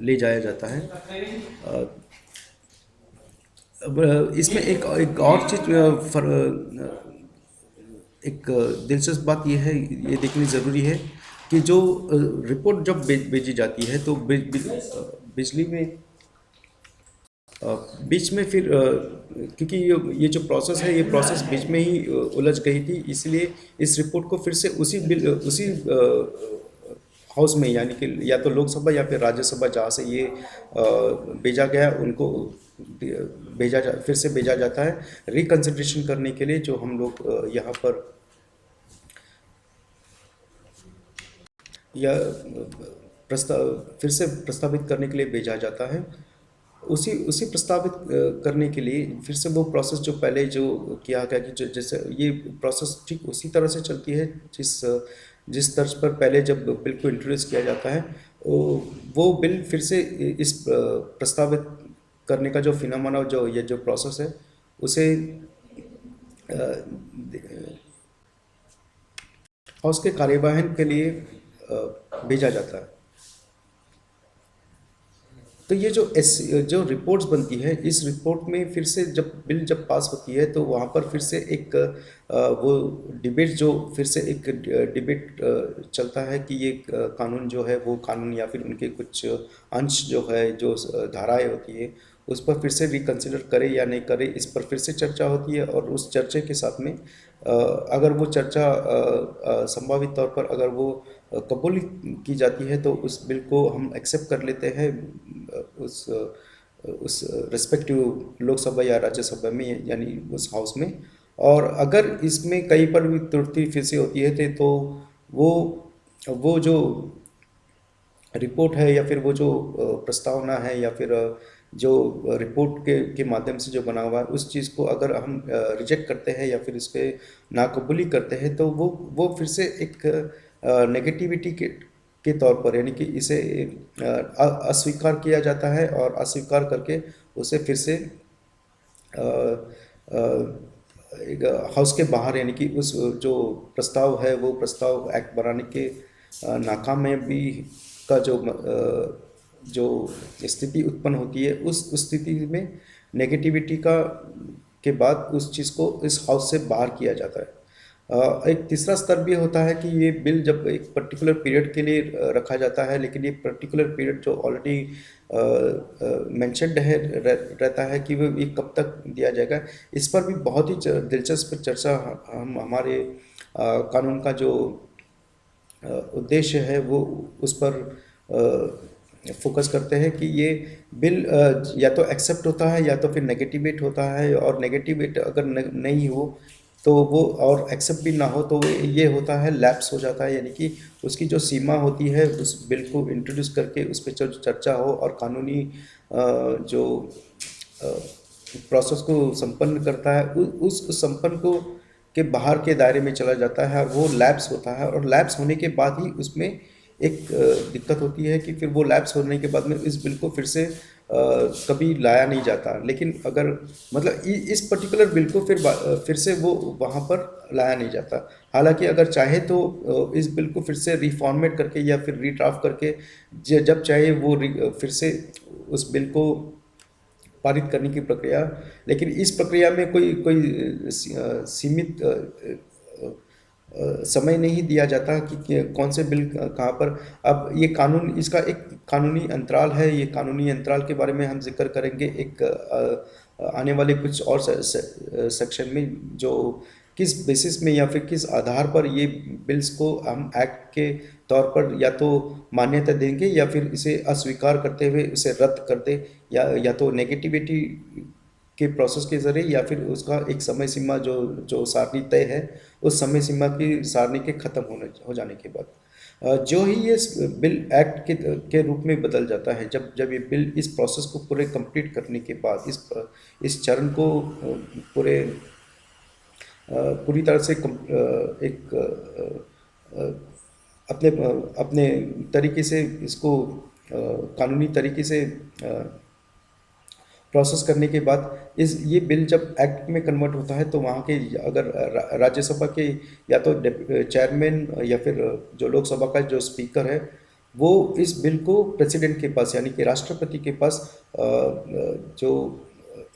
ले जाया जाता है। अब इसमें एक और चीज एक दिलचस्प बात यह है, ये देखनी ज़रूरी है कि जो रिपोर्ट जब भेजी जाती है, तो बिजली में बीच में फिर क्योंकि ये जो प्रोसेस है, ये प्रोसेस बीच में ही उलझ गई थी, इसलिए इस रिपोर्ट को फिर से उसी हाउस में, यानी कि या तो लोकसभा या फिर राज्यसभा जहाँ से ये भेजा गया, उनको फिर से भेजा जाता है रिकंसिडरेशन करने के लिए, जो हम लोग यहाँ पर या फिर से प्रस्तावित करने के लिए भेजा जाता है। उसी उसी प्रस्तावित करने के लिए फिर से वो प्रोसेस जो पहले जो किया गया, कि जैसे ये प्रोसेस ठीक उसी तरह से चलती है जिस तर्ज पर पहले जब बिल को इंट्रोड्यूस किया जाता है, वो बिल फिर से इस प्रस्तावित करने का जो फिनोमेना, जो ये जो प्रोसेस है, उसे हाउस के कार्यवाहन के लिए भेजा जाता है। तो ये जो रिपोर्ट्स बनती है, इस रिपोर्ट में फिर से जब बिल जब पास होती है तो वहाँ पर फिर से एक वो डिबेट, जो फिर से एक डिबेट चलता है कि ये कानून जो है, वो कानून या फिर उनके कुछ अंश जो है, जो धाराएं होती है, उस पर फिर से रिकंसिडर करे या नहीं करे, इस पर फिर से चर्चा होती है। और उस चर्चे के साथ में अगर वो चर्चा संभावित तौर पर अगर वो कबूल की जाती है तो उस बिल को हम एक्सेप्ट कर लेते हैं उस रिस्पेक्टिव लोकसभा या राज्यसभा में, यानी उस हाउस में। और अगर इसमें कहीं पर भी त्रुटि फिर से होती है तो वो वो जो रिपोर्ट है या फिर वो जो प्रस्तावना है या फिर जो रिपोर्ट के माध्यम से जो बना हुआ है, उस चीज़ को अगर हम रिजेक्ट करते हैं या फिर इसके नाकबूली करते हैं तो वो फिर से एक नेगेटिविटी के तौर पर, यानी कि इसे अस्वीकार किया जाता है, और अस्वीकार करके उसे फिर से अ, अ, एक हाउस के बाहर, यानी कि उस जो प्रस्ताव है, वो प्रस्ताव एक्ट बनाने के नाकामयाबी का जो स्थिति उत्पन्न होती है, उस स्थिति में नेगेटिविटी के बाद उस चीज़ को इस हाउस से बाहर किया जाता है। एक तीसरा स्तर भी होता है कि ये बिल जब एक पर्टिकुलर पीरियड के लिए रखा जाता है, लेकिन ये पर्टिकुलर पीरियड जो ऑलरेडी मेंशन्ड है रहता है कि वो ये कब तक दिया जाएगा, इस पर भी बहुत ही दिलचस्प चर्चा हम हमारे कानून का जो उद्देश्य है वो उस पर फोकस करते हैं कि ये बिल या तो एक्सेप्ट होता है या तो फिर नेगेटिवेट होता है। और नेगेटिवेट अगर नहीं हो तो वो, और एक्सेप्ट भी ना हो तो ये होता है लैप्स हो जाता है, यानी कि उसकी जो सीमा होती है उस बिल को इंट्रोड्यूस करके उस पर जो चर्चा हो और कानूनी जो प्रोसेस को संपन्न करता है, उस संपन्न को के बाहर के दायरे में चला जाता है, वो लैप्स होता है। और लैप्स होने के बाद ही उसमें एक दिक्कत होती है कि फिर वो लैप्स होने के बाद में इस बिल को फिर से कभी लाया नहीं जाता। लेकिन अगर मतलब इस पर्टिकुलर बिल को फिर से वो वहाँ पर लाया नहीं जाता। हालांकि अगर चाहे तो इस बिल को फिर से रिफॉर्मेट करके या फिर रीड्राफ्ट करके जब चाहे वो फिर से उस बिल को पारित करने की प्रक्रिया, लेकिन इस प्रक्रिया में कोई कोई सीमित समय नहीं दिया जाता कि कौन से बिल कहाँ पर। अब ये कानून, इसका एक कानूनी अंतराल है, ये कानूनी अंतराल के बारे में हम जिक्र करेंगे एक आने वाले कुछ और सेक्शन में, जो किस बेसिस में या फिर किस आधार पर ये बिल्स को हम एक्ट के तौर पर या तो मान्यता देंगे या फिर इसे अस्वीकार करते हुए इसे रद्द कर दे, या तो नेगेटिविटी के प्रोसेस के जरिए या फिर उसका एक समय सीमा जो जो सारणी तय है, उस समय सीमा की सारणी के खत्म हो जाने के बाद जो ही ये बिल एक्ट के रूप में बदल जाता है। जब ये बिल इस प्रोसेस को पूरे कंप्लीट करने के बाद, इस चरण को पूरी तरह से एक अपने अपने तरीके से इसको कानूनी तरीके से प्रोसेस करने के बाद ये बिल जब एक्ट में कन्वर्ट होता है तो वहाँ के अगर राज्यसभा के या तो चेयरमैन या फिर जो लोकसभा का जो स्पीकर है, वो इस बिल को प्रेसिडेंट के पास, यानी कि राष्ट्रपति के पास जो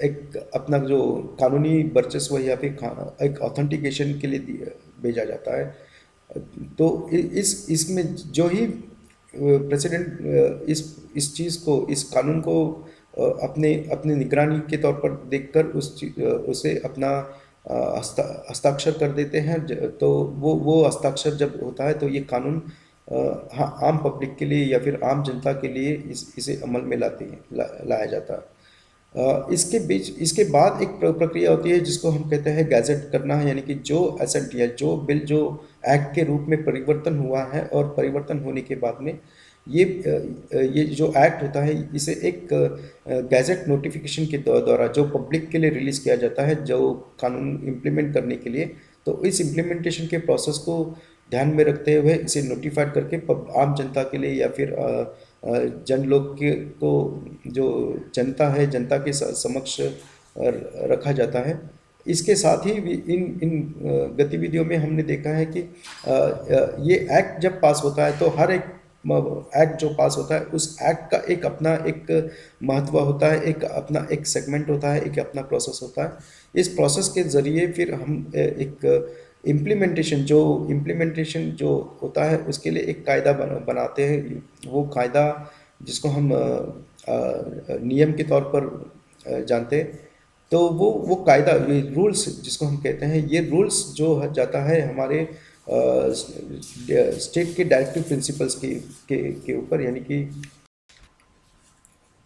एक अपना जो कानूनी वर्चस्व या फिर एक ऑथेंटिकेशन के लिए भेजा जाता है। तो इसमें जो ही प्रेसिडेंट इस चीज़ को, इस कानून को अपने अपने निगरानी के तौर पर देखकर उसे अपना हस्ताक्षर कर देते हैं। तो वो हस्ताक्षर जब होता है तो ये कानून हाँ, आम पब्लिक के लिए या फिर आम जनता के लिए इसे अमल में लाया जाता है। इसके बाद एक प्रक्रिया होती है जिसको हम कहते हैं गैजेट करना है, यानी कि जो एसेंट या जो बिल जो एक्ट के रूप में परिवर्तन हुआ है, और परिवर्तन होने के बाद में ये जो एक्ट होता है इसे एक गैजेट नोटिफिकेशन के द्वारा जो पब्लिक के लिए रिलीज़ किया जाता है, जो कानून इम्प्लीमेंट करने के लिए। तो इस इम्प्लीमेंटेशन के प्रोसेस को ध्यान में रखते हुए इसे नोटिफाइड करके आम जनता के लिए या फिर जन लोग के को जो जनता है जनता के समक्ष रखा जाता है। इसके साथ ही इन इन गतिविधियों में हमने देखा है कि ये एक्ट जब पास होता है तो हर एक एक्ट जो पास होता है उस एक्ट का एक अपना एक महत्व होता है, एक अपना एक सेगमेंट होता है, एक अपना प्रोसेस होता है। इस प्रोसेस के ज़रिए फिर हम एक इम्प्लीमेंटेशन जो होता है उसके लिए एक कायदा बनाते हैं। वो कायदा जिसको हम नियम के तौर पर जानते हैं। तो वो कायदा, ये रूल्स जिसको हम कहते हैं, ये रूल्स जो जाता है हमारे स्टेट के डायरेक्टिव प्रिंसिपल्स के ऊपर, यानी कि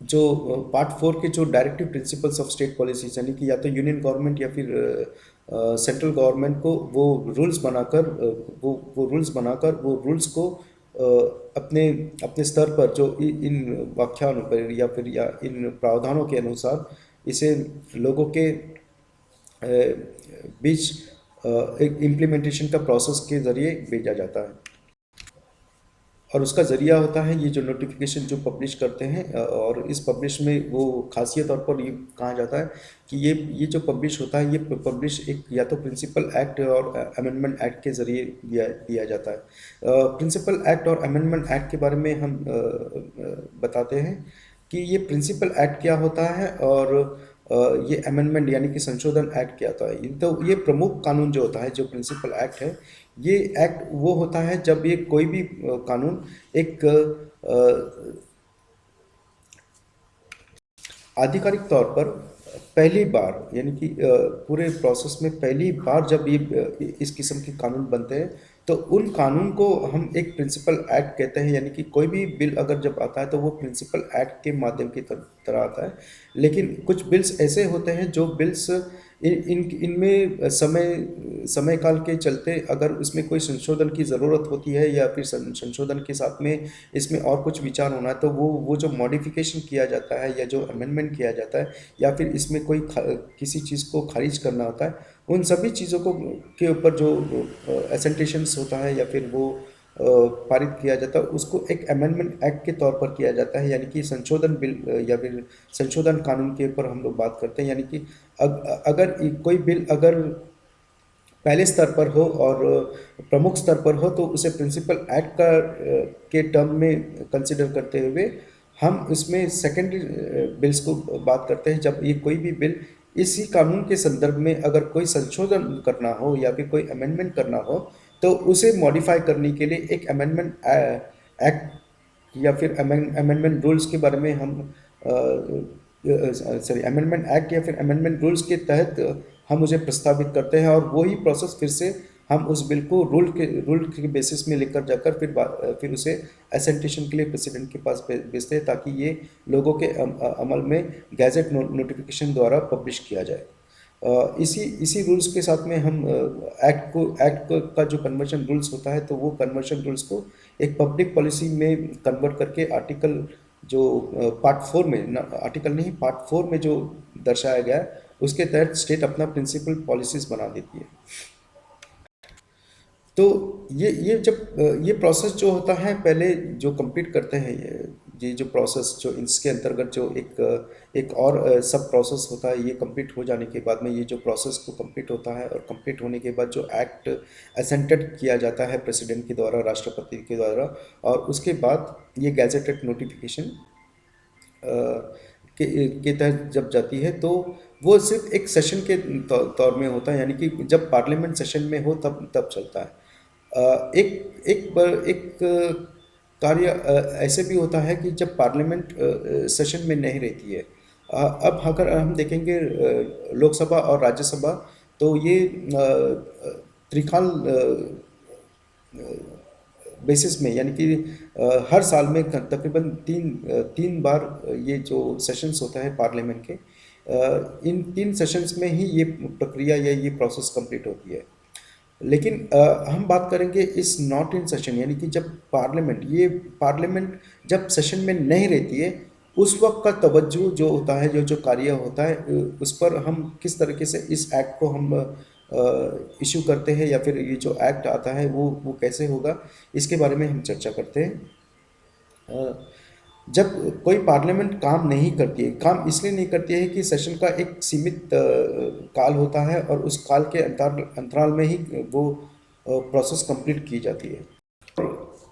जो पार्ट 4 के जो directive principles of state policies, यानी कि या तो यूनियन गवर्नमेंट या फिर सेंट्रल गवर्नमेंट को वो रूल्स बनाकर वो रूल्स को अपने अपने स्तर पर जो इन व्याख्यानों पर या फिर या इन प्रावधानों के अनुसार इसे लोगों के बीच एक इम्प्लीमेंटेशन का प्रोसेस के ज़रिए भेजा जाता है। और उसका ज़रिया होता है ये जो नोटिफिकेशन जो पब्लिश करते हैं। और इस पब्लिश में वो खासियत तौर पर ये कहा जाता है कि ये जो पब्लिश होता है, ये पब्लिश एक या तो प्रिंसिपल एक्ट और अमेंडमेंट एक्ट के ज़रिए दिया जाता है। प्रिंसिपल एक्ट और अमेंडमेंट एक्ट के बारे में हम बताते हैं कि ये प्रिंसिपल एक्ट क्या होता है और ये अमेंडमेंट यानी कि संशोधन एक्ट क्या होता है। तो ये प्रमुख कानून जो होता है, जो प्रिंसिपल एक्ट है, ये एक्ट वो होता है जब ये कोई भी कानून एक आधिकारिक तौर पर पहली बार, यानी कि पूरे प्रोसेस में पहली बार जब ये इस किस्म के कानून बनते हैं तो उन कानून को हम एक प्रिंसिपल एक्ट कहते हैं। यानी कि कोई भी बिल अगर जब आता है तो वो प्रिंसिपल एक्ट के माध्यम की तरह आता है। लेकिन कुछ बिल्स ऐसे होते हैं जो बिल्स इनमें समय काल के चलते अगर इसमें कोई संशोधन की ज़रूरत होती है या फिर संशोधन के साथ में इसमें और कुछ विचार होना है, तो वो जो मॉडिफिकेशन किया जाता है या जो अमेंडमेंट किया जाता है या फिर इसमें कोई किसी चीज़ को खारिज करना होता है, उन सभी चीज़ों को के ऊपर जो एसेंटेशंस होता है या फिर वो पारित किया जाता है, उसको एक अमेंडमेंट एक्ट के तौर पर किया जाता है। यानी कि संशोधन बिल या फिर संशोधन कानून के ऊपर हम लोग बात करते हैं। यानी कि अगर कोई बिल अगर पहले स्तर पर हो और प्रमुख स्तर पर हो तो उसे प्रिंसिपल एक्ट के टर्म में कंसिडर करते हुए हम इसमें सेकेंडरी बिल्स को बात करते हैं। जब ये कोई भी बिल इसी कानून के संदर्भ में अगर कोई संशोधन करना हो या फिर कोई अमेंडमेंट करना हो तो उसे मॉडिफाई करने के लिए एक अमेंडमेंट एक्ट या फिर अमेंडमेंट रूल्स के बारे में हम अमेंडमेंट एक्ट या फिर अमेंडमेंट रूल्स के तहत हम उसे प्रस्तावित करते हैं। और वही प्रोसेस फिर से हम उस बिल को रूल के बेसिस में लेकर जाकर फिर उसे एसेंटेशन के लिए प्रेसिडेंट के पास भेजते हैं ताकि ये लोगों के अमल में गैजेट नोटिफिकेशन द्वारा पब्लिश किया जाए। इसी रूल्स के साथ में हम एक्ट का जो कन्वर्जन रूल्स होता है तो वो कन्वर्जन रूल्स को एक पब्लिक पॉलिसी में कन्वर्ट करके आर्टिकल जो पार्ट 4 में, आर्टिकल नहीं, पार्ट 4 में जो दर्शाया गया है उसके तहत स्टेट अपना प्रिंसिपल पॉलिसीज बना देती है। तो ये जब ये प्रोसेस जो होता है पहले जो कंप्लीट करते हैं, ये जो प्रोसेस जो इसके अंतर्गत जो एक और सब प्रोसेस होता है, ये कंप्लीट हो जाने के बाद में ये जो प्रोसेस को कंप्लीट होता है और कंप्लीट होने के बाद जो एक्ट असेंटेड किया जाता है प्रेसिडेंट के द्वारा, राष्ट्रपति के द्वारा, और उसके बाद ये गैजेटेड नोटिफिकेशन के तहत जब जाती है तो वो सिर्फ एक सेशन के तौर में होता है। यानी कि जब पार्लियामेंट सेशन में हो तब चलता है। एक कार्य ऐसे भी होता है कि जब पार्लियामेंट सेशन में नहीं रहती है। अब अगर हम देखेंगे लोकसभा और राज्यसभा, तो ये त्रिकाल बेसिस में, यानी कि हर साल में तकरीबन तीन बार ये जो सेशंस होता है पार्लियामेंट के, इन 3 सेशंस में ही ये प्रक्रिया या ये प्रोसेस कंप्लीट होती है। लेकिन हम बात करेंगे इस नॉट इन सेशन, यानी कि जब पार्लियामेंट जब सेशन में नहीं रहती है उस वक्त का तवज्जो जो होता है, जो कार्य होता है, उस पर हम किस तरीके से इस एक्ट को हम इशू करते हैं, या फिर ये जो एक्ट आता है वो कैसे होगा, इसके बारे में हम चर्चा करते हैं। अ, जब कोई पार्लियामेंट काम नहीं करती है, काम इसलिए नहीं करती है कि सेशन का एक सीमित काल होता है और उस काल के अंतराल में ही वो प्रोसेस कंप्लीट की जाती है।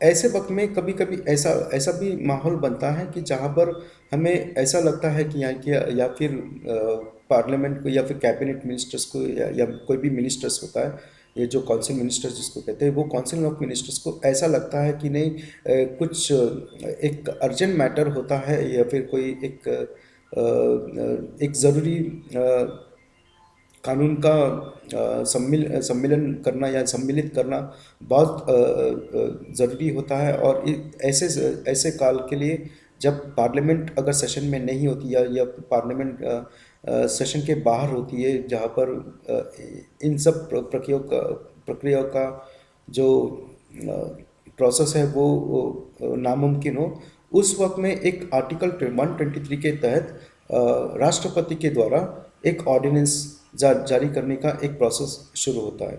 ऐसे वक्त में कभी कभी ऐसा ऐसा भी माहौल बनता है कि जहाँ पर हमें ऐसा लगता है कि या फिर पार्लियामेंट को या फिर कैबिनेट मिनिस्टर्स को या कोई भी मिनिस्टर्स होता है, ये जो काउंसिल मिनिस्टर्स जिसको कहते हैं, वो काउंसिल ऑफ मिनिस्टर्स को ऐसा लगता है कि नहीं, कुछ एक अर्जेंट मैटर होता है या फिर कोई एक ज़रूरी कानून का सम्मेलन करना या सम्मिलित करना बहुत ज़रूरी होता है। और ऐसे ऐसे काल के लिए जब पार्लियामेंट अगर सेशन में नहीं होती या पार्लियामेंट सेशन के बाहर होती है, जहाँ पर इन सब प्रक्रियाओं का जो प्रोसेस है वो नामुमकिन हो, उस वक्त में एक आर्टिकल 123 के तहत राष्ट्रपति के द्वारा एक ऑर्डिनेंस जारी करने का एक प्रोसेस शुरू होता है।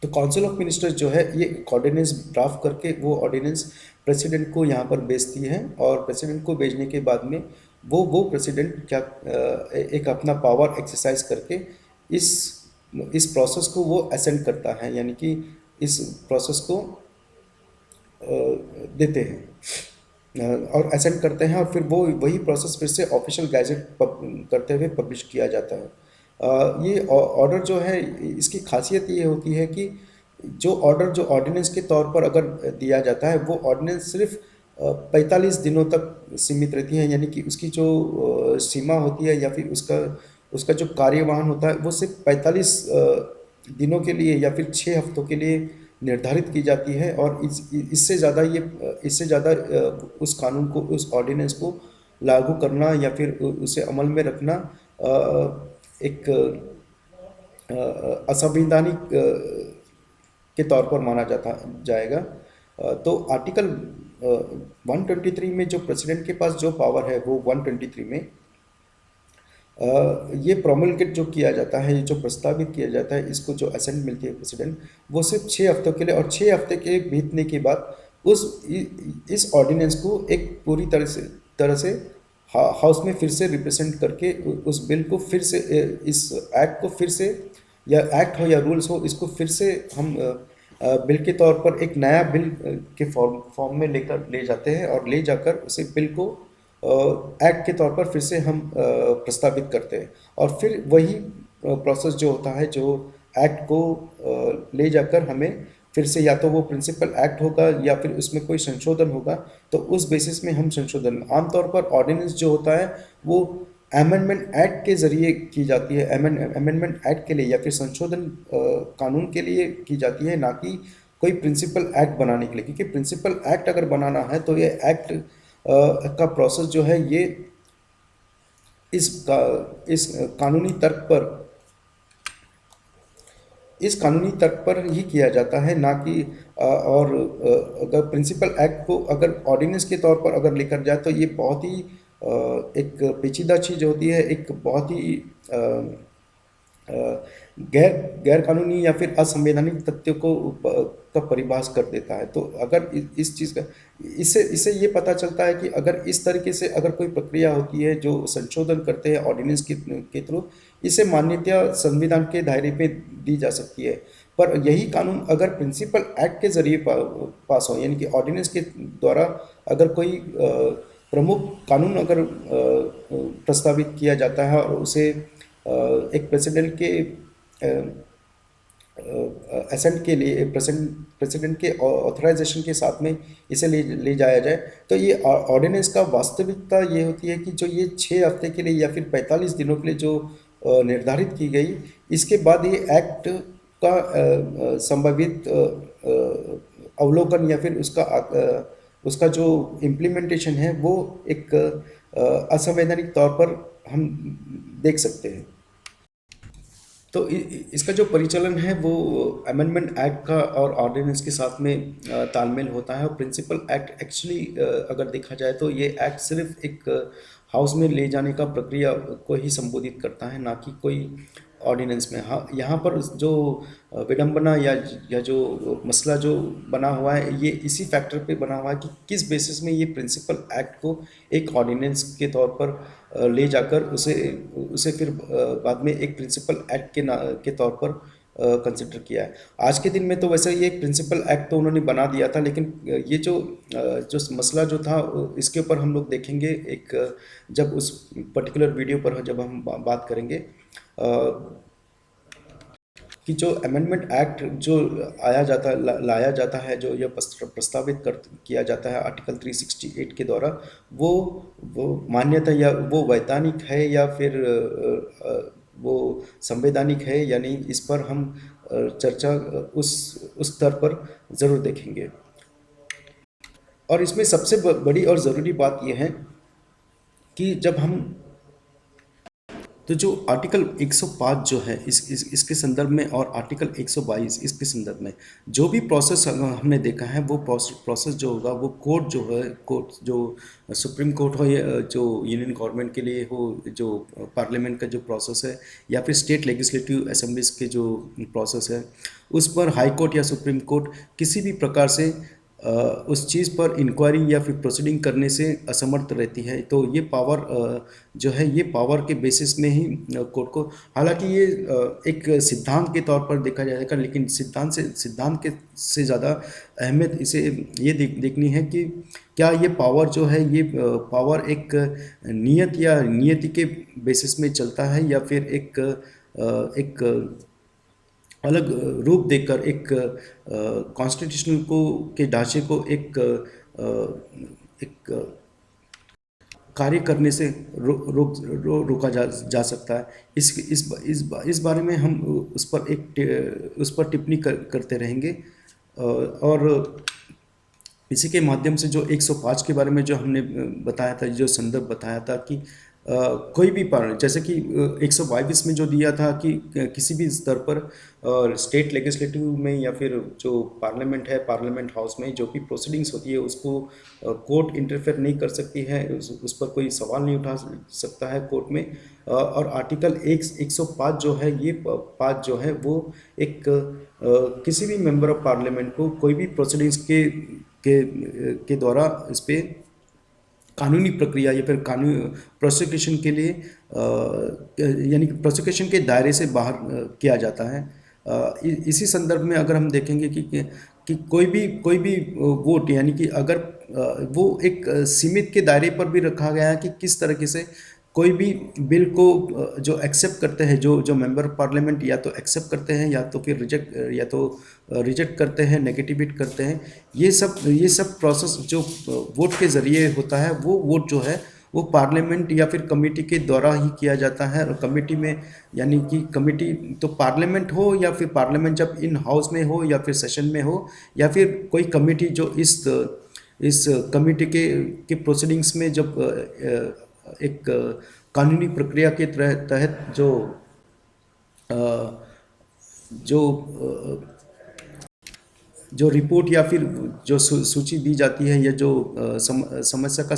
तो काउंसिल ऑफ मिनिस्टर्स जो है ये ऑर्डिनेंस ड्राफ्ट करके वो ऑर्डिनेंस प्रेसिडेंट को यहाँ पर भेजती है, और प्रेसिडेंट को भेजने के बाद में वो प्रेसिडेंट क्या एक अपना पावर एक्सरसाइज करके इस इस प्रोसेस को वो असेंड करता है, यानी कि इस प्रोसेस को देते हैं और असेंड करते हैं, और फिर वो वही प्रोसेस फिर से ऑफिशियल गैजेट करते हुए पब्लिश किया जाता है। ये ऑर्डर जो है, इसकी खासियत ये होती है कि जो ऑर्डर जो ऑर्डिनेंस के तौर पर अगर दिया जाता है, वो ऑर्डिनेंस सिर्फ 45 दिनों तक सीमित रहती है, यानी कि उसकी जो सीमा होती है या फिर उसका उसका जो कार्यवाहन होता है वो सिर्फ 45 दिनों के लिए या फिर 6 हफ्तों के लिए निर्धारित की जाती है। और इससे ज़्यादा उस कानून को, उस ऑर्डिनेंस को लागू करना या फिर उसे अमल में रखना एक असंवैधानिक के तौर पर माना जाएगा। तो आर्टिकल 123 में जो प्रेसिडेंट के पास जो पावर है, वो 123 में ये प्रोमलगेट जो किया जाता है, ये जो प्रस्तावित किया जाता है, इसको जो असेंट मिलती है प्रेसिडेंट, वो सिर्फ 6 हफ्तों के लिए, और 6 हफ्ते के बीतने के बाद इस ऑर्डिनेंस को एक पूरी तरह से हाउस में फिर से रिप्रेजेंट करके उस बिल को फिर से, इस एक्ट को फिर से, या एक्ट हो या रूल्स हो, इसको फिर से हम बिल के तौर पर एक नया बिल के फॉर्म में ले जाते हैं, और ले जाकर उसे बिल को एक्ट के तौर पर फिर से हम प्रस्तावित करते हैं। और फिर वही प्रोसेस जो होता है, जो एक्ट को ले जाकर हमें फिर से, या तो वो प्रिंसिपल एक्ट होगा या फिर उसमें कोई संशोधन होगा, तो उस बेसिस में हम संशोधन, आमतौर पर ऑर्डिनेंस जो होता है वो अमेंडमेंट एक्ट के जरिए की जाती है, अमेंडमेंट एक्ट के लिए या फिर संशोधन कानून के लिए की जाती है, ना कि कोई प्रिंसिपल एक्ट बनाने के लिए। क्योंकि प्रिंसिपल एक्ट अगर बनाना है तो ये एक्ट का प्रोसेस जो है, ये इस कानूनी तर्क पर, इस कानूनी तर्क पर ही किया जाता है, ना कि और अगर प्रिंसिपल एक्ट को अगर ऑर्डिनेंस के तौर पर अगर लेकर जाए तो ये बहुत ही एक पेचीदा चीज़ होती है, एक बहुत ही गैर कानूनी या फिर असंवैधानिक तथ्यों को का परिभाष कर देता है। तो अगर इस चीज़ का, इससे ये पता चलता है कि अगर इस तरीके से अगर कोई प्रक्रिया होती है जो संशोधन करते हैं ऑर्डिनेंस के थ्रू, इसे मान्यता संविधान के दायरे पे दी जा सकती है। पर यही कानून अगर प्रिंसिपल एक्ट के जरिए पास हो, यानी कि ऑर्डिनेंस के द्वारा अगर कोई प्रमुख कानून अगर प्रस्तावित किया जाता है और उसे एक प्रेसिडेंट के असेंट के लिए, प्रेसिडेंट के ऑथराइजेशन के साथ में इसे ले जाया जाए, तो ये ऑर्डिनेंस का वास्तविकता ये होती है कि जो ये 6 हफ्ते के लिए या फिर 45 दिनों के लिए जो निर्धारित की गई, इसके बाद ये एक्ट का संभावित अवलोकन या फिर उसका जो इम्प्लीमेंटेशन है वो एक असंवैधानिक तौर पर हम देख सकते हैं। तो इसका जो परिचालन है वो अमेंडमेंट एक्ट का और ऑर्डिनेंस के साथ में तालमेल होता है। और प्रिंसिपल एक्ट एक्चुअली अगर देखा जाए तो ये एक्ट सिर्फ एक हाउस में ले जाने का प्रक्रिया को ही संबोधित करता है, ना कि कोई ऑर्डिनेंस में। हाँ, यहाँ पर जो विडंबना या जो मसला जो बना हुआ है, ये इसी फैक्टर पे बना हुआ है कि किस बेसिस में ये प्रिंसिपल एक्ट को एक ऑर्डिनेंस के तौर पर ले जाकर उसे उसे फिर बाद में एक प्रिंसिपल एक्ट के तौर पर कंसिडर किया है। आज के दिन में तो वैसे ये एक प्रिंसिपल एक्ट तो उन्होंने बना दिया था, लेकिन ये जो मसला जो था इसके ऊपर हम लोग देखेंगे एक जब उस पर्टिकुलर वीडियो पर जब हम बात करेंगे कि जो अमेंडमेंट एक्ट जो लाया जाता है, जो यह प्रस्तावित किया जाता है आर्टिकल 368 के द्वारा, वो वो मान्यता या वो वैधानिक है या फिर वो संवैधानिक है या नहीं, इस पर हम चर्चा उस स्तर पर ज़रूर देखेंगे। और इसमें सबसे बड़ी और ज़रूरी बात यह है कि जब हम तो जो आर्टिकल 105 जो है इसके संदर्भ में और आर्टिकल 122 इसके संदर्भ में जो भी प्रोसेस हमने देखा है, वो प्रोसेस जो होगा वो कोर्ट जो है, कोर्ट जो सुप्रीम कोर्ट हो या जो यूनियन गवर्नमेंट के लिए हो, जो पार्लियामेंट का जो प्रोसेस है या फिर स्टेट लेजिस्लेटिव असेंबलीज के जो प्रोसेस है, उस पर हाई कोर्ट या सुप्रीम कोर्ट किसी भी प्रकार से उस चीज़ पर इंक्वायरी या फिर प्रोसीडिंग करने से असमर्थ रहती है। तो ये पावर जो है, ये पावर के बेसिस में ही कोर्ट को, हालांकि ये एक सिद्धांत के तौर पर देखा जाएगा, लेकिन सिद्धांत के से ज़्यादा अहमियत इसे ये देखनी है कि क्या ये पावर जो है, ये पावर एक नियत या नियति के बेसिस में चलता है या फिर एक अलग रूप देकर एक कॉन्स्टिट्यूशन को के ढांचे को एक कार्य करने से रोका जा सकता है। इस बारे में हम उस पर टिप्पणी करते रहेंगे। और इसी के माध्यम से जो 105 के बारे में जो हमने बताया था, जो संदर्भ बताया था कि कोई भी पार्लियामेंट, जैसे कि 122 में जो दिया था कि किसी भी स्तर पर स्टेट लेजिस्लेटिव में या फिर जो पार्लियामेंट है, पार्लियामेंट हाउस में जो भी प्रोसीडिंग्स होती है उसको कोर्ट इंटरफेयर नहीं कर सकती है, उस पर कोई सवाल नहीं उठा सकता है कोर्ट में। और आर्टिकल 105 जो है, ये 5 जो है वो एक किसी भी मेंबर ऑफ पार्लियामेंट को कोई भी प्रोसीडिंग्स के द्वारा इस पर कानूनी प्रक्रिया या फिर कानूनी प्रोसिक्यूशन के लिए यानी कि प्रोसिक्यूशन के दायरे से बाहर किया जाता है। इसी संदर्भ में अगर हम देखेंगे कि कोई भी वोट, यानी कि अगर वो एक सीमित के दायरे पर भी रखा गया है कि किस तरीके से कोई भी बिल को जो एक्सेप्ट करते हैं, जो मेंबर ऑफ पार्लियामेंट या तो एक्सेप्ट करते हैं या तो फिर रिजेक्ट करते हैं, नेगेटिवेट करते हैं, ये सब प्रोसेस जो वोट के ज़रिए होता है, वो वोट जो है वो पार्लियामेंट या फिर कमेटी के द्वारा ही किया जाता है। और कमेटी में, यानी कि कमेटी तो पार्लियामेंट हो या फिर पार्लियामेंट जब इन हाउस में हो या फिर सेशन में हो, या फिर कोई कमेटी जो इस कमेटी के प्रोसीडिंग्स में जब एक कानूनी प्रक्रिया के तहत जो रिपोर्ट या फिर जो सूची दी जाती है या जो समस्या का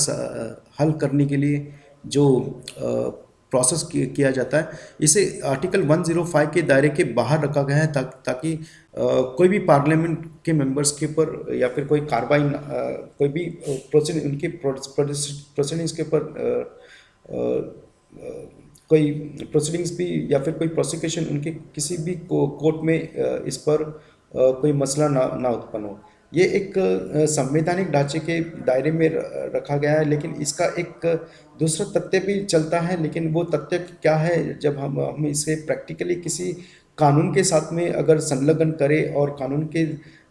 हल करने के लिए जो प्रोसेस किया जाता है, इसे आर्टिकल 105 के दायरे के बाहर रखा गया है ताकि कोई भी पार्लियामेंट के मेंबर्स के ऊपर या फिर कोई कार्रवाई, कोई भी उनके प्रोसीडिंग्स के ऊपर कोई प्रोसीडिंग्स भी या फिर कोई प्रोसिक्यूशन उनके किसी भी कोर्ट में इस पर कोई मसला ना उत्पन्न हो। ये एक संवैधानिक ढांचे के दायरे में रखा गया है, लेकिन इसका एक दूसरा तथ्य भी चलता है। लेकिन वो तथ्य क्या है, जब हम इसे प्रैक्टिकली किसी कानून के साथ में अगर संलग्न करें और कानून के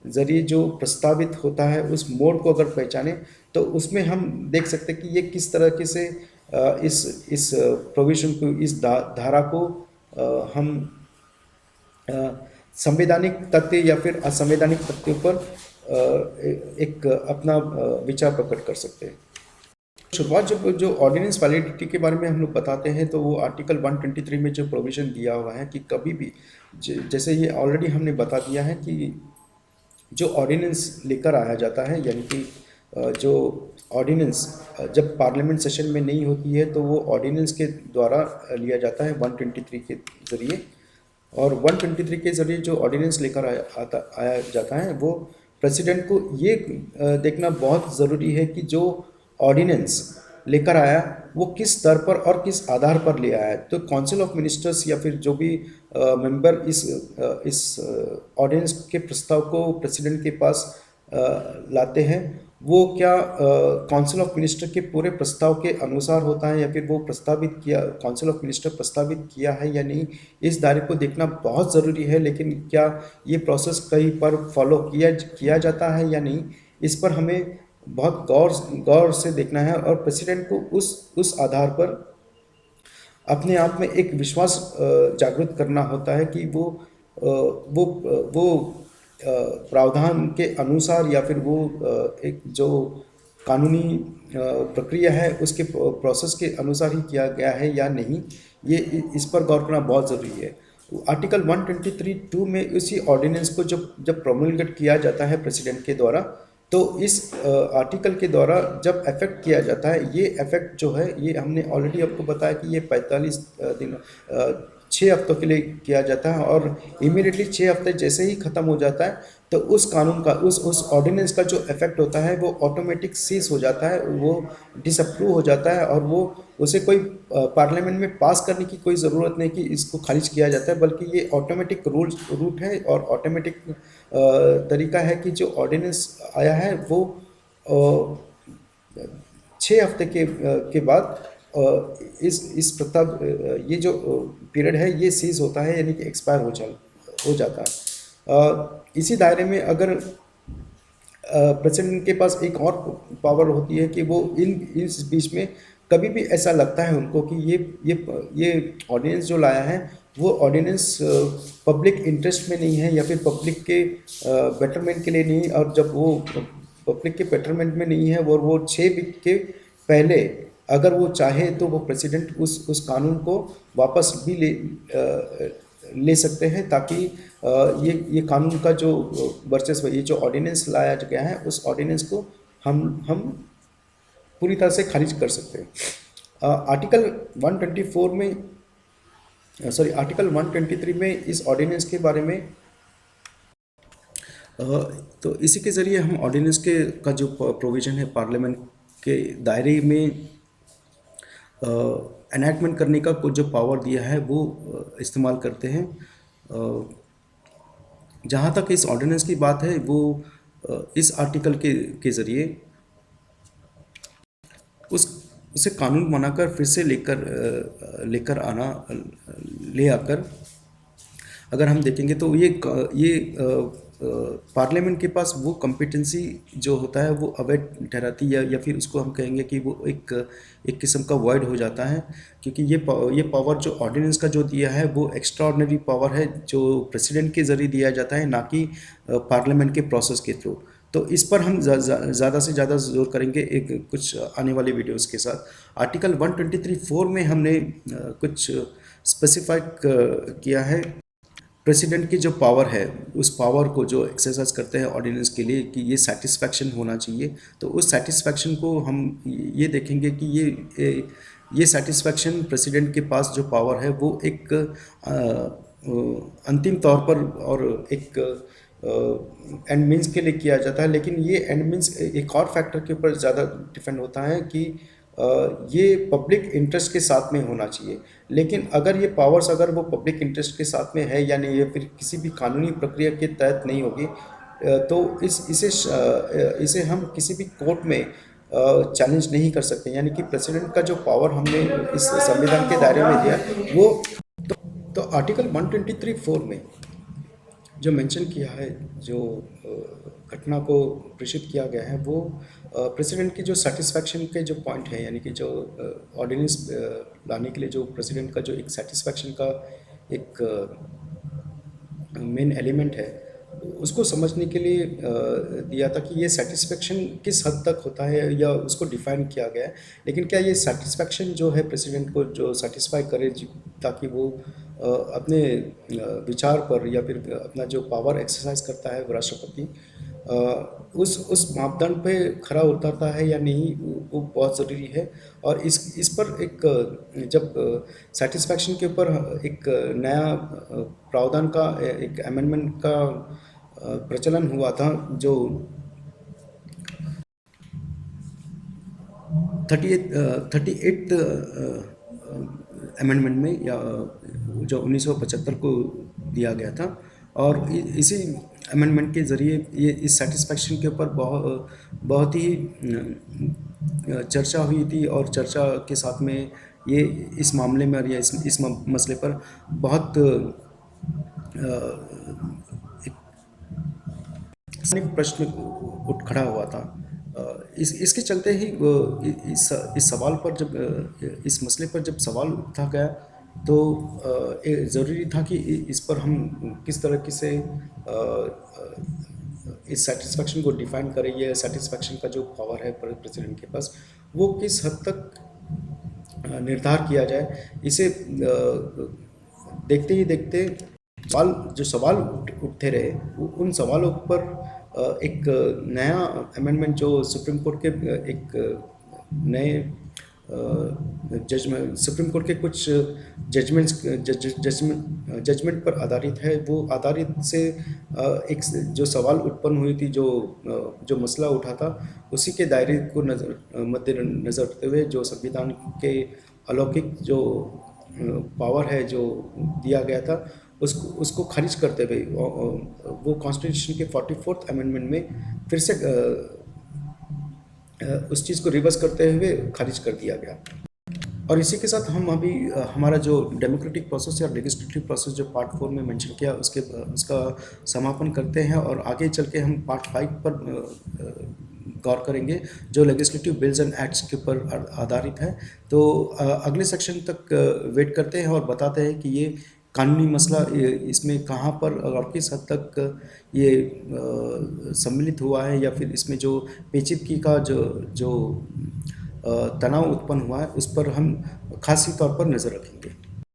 ज़रिए जो प्रस्तावित होता है उस मोड को अगर पहचाने, तो उसमें हम देख सकते हैं कि ये किस तरीके से इस प्रोविजन को, इस धारा को हम संवैधानिक तथ्य या फिर असंवैधानिक तथ्यों पर एक अपना विचार प्रकट कर सकते हैं। शुरुआत जो ऑर्डिनेंस वैलिडिटी के बारे में हम लोग बताते हैं, तो वो आर्टिकल 123 में जो प्रोविज़न दिया हुआ है कि कभी भी, जैसे ये ऑलरेडी हमने बता दिया है कि जो ऑर्डिनेंस लेकर आया जाता है, यानी कि जो ऑर्डिनेंस जब पार्लियामेंट सेशन में नहीं होती है तो वो ऑर्डिनेंस के द्वारा लिया जाता है 123 के ज़रिए। और 123 के ज़रिए जो ऑर्डिनेंस लेकर आया जाता है, वो प्रेसिडेंट को ये देखना बहुत ज़रूरी है कि जो ऑर्डिनेंस लेकर आया वो किस स्तर पर और किस आधार पर ले आया है। तो काउंसिल ऑफ मिनिस्टर्स या फिर जो भी मेंबर इस ऑर्डिनेंस के प्रस्ताव को प्रेसिडेंट के पास लाते हैं, वो क्या काउंसिल ऑफ मिनिस्टर के पूरे प्रस्ताव के अनुसार होता है या फिर वो प्रस्तावित किया काउंसिल ऑफ मिनिस्टर प्रस्तावित किया है या नहीं, इस दायरे को देखना बहुत ज़रूरी है। लेकिन क्या ये प्रोसेस कहीं पर फॉलो किया जाता है या नहीं, इस पर हमें बहुत गौर से देखना है और प्रेसिडेंट को उस आधार पर अपने आप में एक विश्वास जागृत करना होता है कि वो प्रावधान के अनुसार या फिर वो एक जो कानूनी प्रक्रिया है उसके प्रोसेस के अनुसार ही किया गया है या नहीं, ये इस पर गौर करना बहुत ज़रूरी है। आर्टिकल 123(2) में इसी ऑर्डिनेंस को जब जब प्रोमulgate किया जाता है प्रेसिडेंट के द्वारा, तो इस आर्टिकल के द्वारा जब अफेक्ट किया जाता है, ये अफेक्ट जो है ये हमने ऑलरेडी आपको बताया कि ये 45 दिन 6 हफ्तों के लिए किया जाता है और इमीडिएटली 6 हफ्ते जैसे ही ख़त्म हो जाता है तो उस कानून का उस ऑर्डिनेंस का जो इफेक्ट होता है वो ऑटोमेटिक सीज हो जाता है, वो डिसअप्रूव हो जाता है और वो उसे कोई पार्लियामेंट में पास करने की कोई ज़रूरत नहीं कि इसको खारिज किया जाता है, बल्कि ये ऑटोमेटिक रूट है और ऑटोमेटिक तरीका है कि जो ऑर्डिनेंस आया है वो 6 हफ्ते के बाद इस प्रस्ताव ये जो पीरियड है ये सीज होता है, यानी कि एक्सपायर हो जाता है। इसी दायरे में अगर प्रेसिडेंट के पास एक और पावर होती है कि वो इस बीच में कभी भी ऐसा लगता है उनको कि ये ऑर्डिनेंस जो लाया है वो ऑर्डिनेंस पब्लिक इंटरेस्ट में नहीं है या फिर पब्लिक के बेटरमेंट के लिए नहीं, और जब वो पब्लिक के बेटरमेंट में नहीं है और वो 6 वीक के पहले अगर वो चाहे तो वो प्रेसिडेंट उस कानून को वापस भी ले सकते हैं, ताकि ये कानून का जो वर्चस्व, ये जो ऑर्डिनेंस लाया गया है उस ऑर्डिनेंस को हम पूरी तरह से खारिज कर सकते हैं। आर्टिकल 124 में आर्टिकल 123 में इस ऑर्डिनेंस के बारे में तो इसी के ज़रिए हम ऑर्डिनेंस का जो प्रोविज़न है पार्लियामेंट के दायरे में एनैक्टमेंट करने का जो पावर दिया है वो इस्तेमाल करते हैं। जहाँ तक इस ऑर्डिनेंस की बात है वो इस आर्टिकल के ज़रिए उसे कानून बनाकर फिर से ले आकर अगर हम देखेंगे तो ये पार्लियामेंट के पास वो कॉम्पिटेंसी जो होता है वो अवैध ठहराती है या फिर उसको हम कहेंगे कि वो एक किस्म का वॉइड हो जाता है, क्योंकि ये पावर जो ऑर्डिनेंस का जो दिया है वो एक्स्ट्रा ऑर्डिनरी पावर है जो प्रेसिडेंट के ज़रिए दिया जाता है, ना कि पार्लियामेंट के प्रोसेस के थ्रू। तो इस पर हम ज़्यादा से ज़्यादा जोर करेंगे कुछ आने वाले वीडियोस के साथ। आर्टिकल 123(4) में हमने कुछ स्पेसिफाइड किया है प्रेसिडेंट की जो पावर है उस पावर को जो एक्सरसाइज करते हैं ऑर्डिनेंस के लिए कि ये सेटिस्फैक्शन होना चाहिए। तो उस सेटिस्फैक्शन को हम ये देखेंगे कि ये सेटिस्फैक्शन प्रेसिडेंट के पास जो पावर है वो एक अंतिम तौर पर और एक एंड मीन्स के लिए किया जाता है, लेकिन ये एंड मीन्स एक और फैक्टर के ऊपर ज़्यादा डिपेंड होता है कि ये पब्लिक इंटरेस्ट के साथ में होना चाहिए। लेकिन अगर ये पावर्स अगर वो पब्लिक इंटरेस्ट के साथ में है या नहीं, या फिर किसी भी कानूनी प्रक्रिया के तहत नहीं होगी, तो इसे हम किसी भी कोर्ट में चैलेंज नहीं कर सकते। यानी कि प्रेसिडेंट का जो पावर हमने इस संविधान के दायरे में दिया वो तो आर्टिकल 123(4) में जो मेंशन किया है, जो घटना को प्रेषित किया गया है, वो प्रेसिडेंट की जो सेटिस्फैक्शन के जो पॉइंट है, यानी कि जो ऑर्डिनेंस लाने के लिए जो प्रेसिडेंट का जो एक सेटिस्फैक्शन का एक मेन एलिमेंट है, उसको समझने के लिए दिया था कि ये सेटिस्फैक्शन किस हद तक होता है या उसको डिफाइन किया गया है। लेकिन क्या ये सेटिस्फैक्शन जो है प्रेसिडेंट को जो सेटिस्फाई करे ताकि वो अपने विचार पर या फिर अपना जो पावर एक्सरसाइज करता है राष्ट्रपति, उस मापदंड पे खरा उतरता है या नहीं, वो बहुत ज़रूरी है। और इस पर एक जब सेटिस्फैक्शन के ऊपर एक नया प्रावधान का, एक अमेंडमेंट का प्रचलन हुआ था, जो 38th अमेंडमेंट में, या जो 1975 को दिया गया था। और इसी अमेंडमेंट के ज़रिए ये इस सेटिस्फैक्शन के ऊपर बहुत ही चर्चा हुई थी, और चर्चा के साथ में ये इस मामले में, और या इस मसले पर बहुत एक प्रश्न उठ खड़ा हुआ था। इसके चलते ही इस सवाल पर जब इस मसले पर जब सवाल उठा गया, तो ज़रूरी था कि इस पर हम किस तरीके से इस सेटिस्फैक्शन को डिफाइन करें। ये सेटिस्फैक्शन का जो पावर है प्रेसिडेंट के पास, वो किस हद तक निर्धार किया जाए। इसे देखते ही देखते जो सवाल उठते रहे, उन सवालों पर एक नया अमेंडमेंट जो सुप्रीम कोर्ट के एक नए सुप्रीम कोर्ट के कुछ जजमेंट पर आधारित है, वो आधारित से एक जो सवाल उत्पन्न हुई थी, जो मसला उठा था, उसी के दायरे को मद्देनजर रखते हुए जो संविधान के अलौकिक जो पावर है जो दिया गया था, उसको खारिज करते हुए वो कॉन्स्टिट्यूशन के 44th अमेंडमेंट में फिर से उस चीज़ को रिवर्स करते हुए खारिज कर दिया गया। और इसी के साथ हम अभी हमारा जो डेमोक्रेटिक प्रोसेस या लेजिस्लेटिव प्रोसेस जो पार्ट 4 में मेंशन किया, उसका समापन करते हैं, और आगे चल के हम पार्ट 5 पर गौर करेंगे, जो लेजिस्लेटिव बिल्स एंड एक्ट्स के ऊपर आधारित है। तो अगले सेक्शन तक वेट करते हैं और बताते हैं कि ये कानूनी मसला इसमें कहाँ पर और किस हद तक ये सम्मिलित हुआ है, या फिर इसमें जो पेचीदगी का जो तनाव उत्पन्न हुआ है, उस पर हम खासी तौर पर नज़र रखेंगे।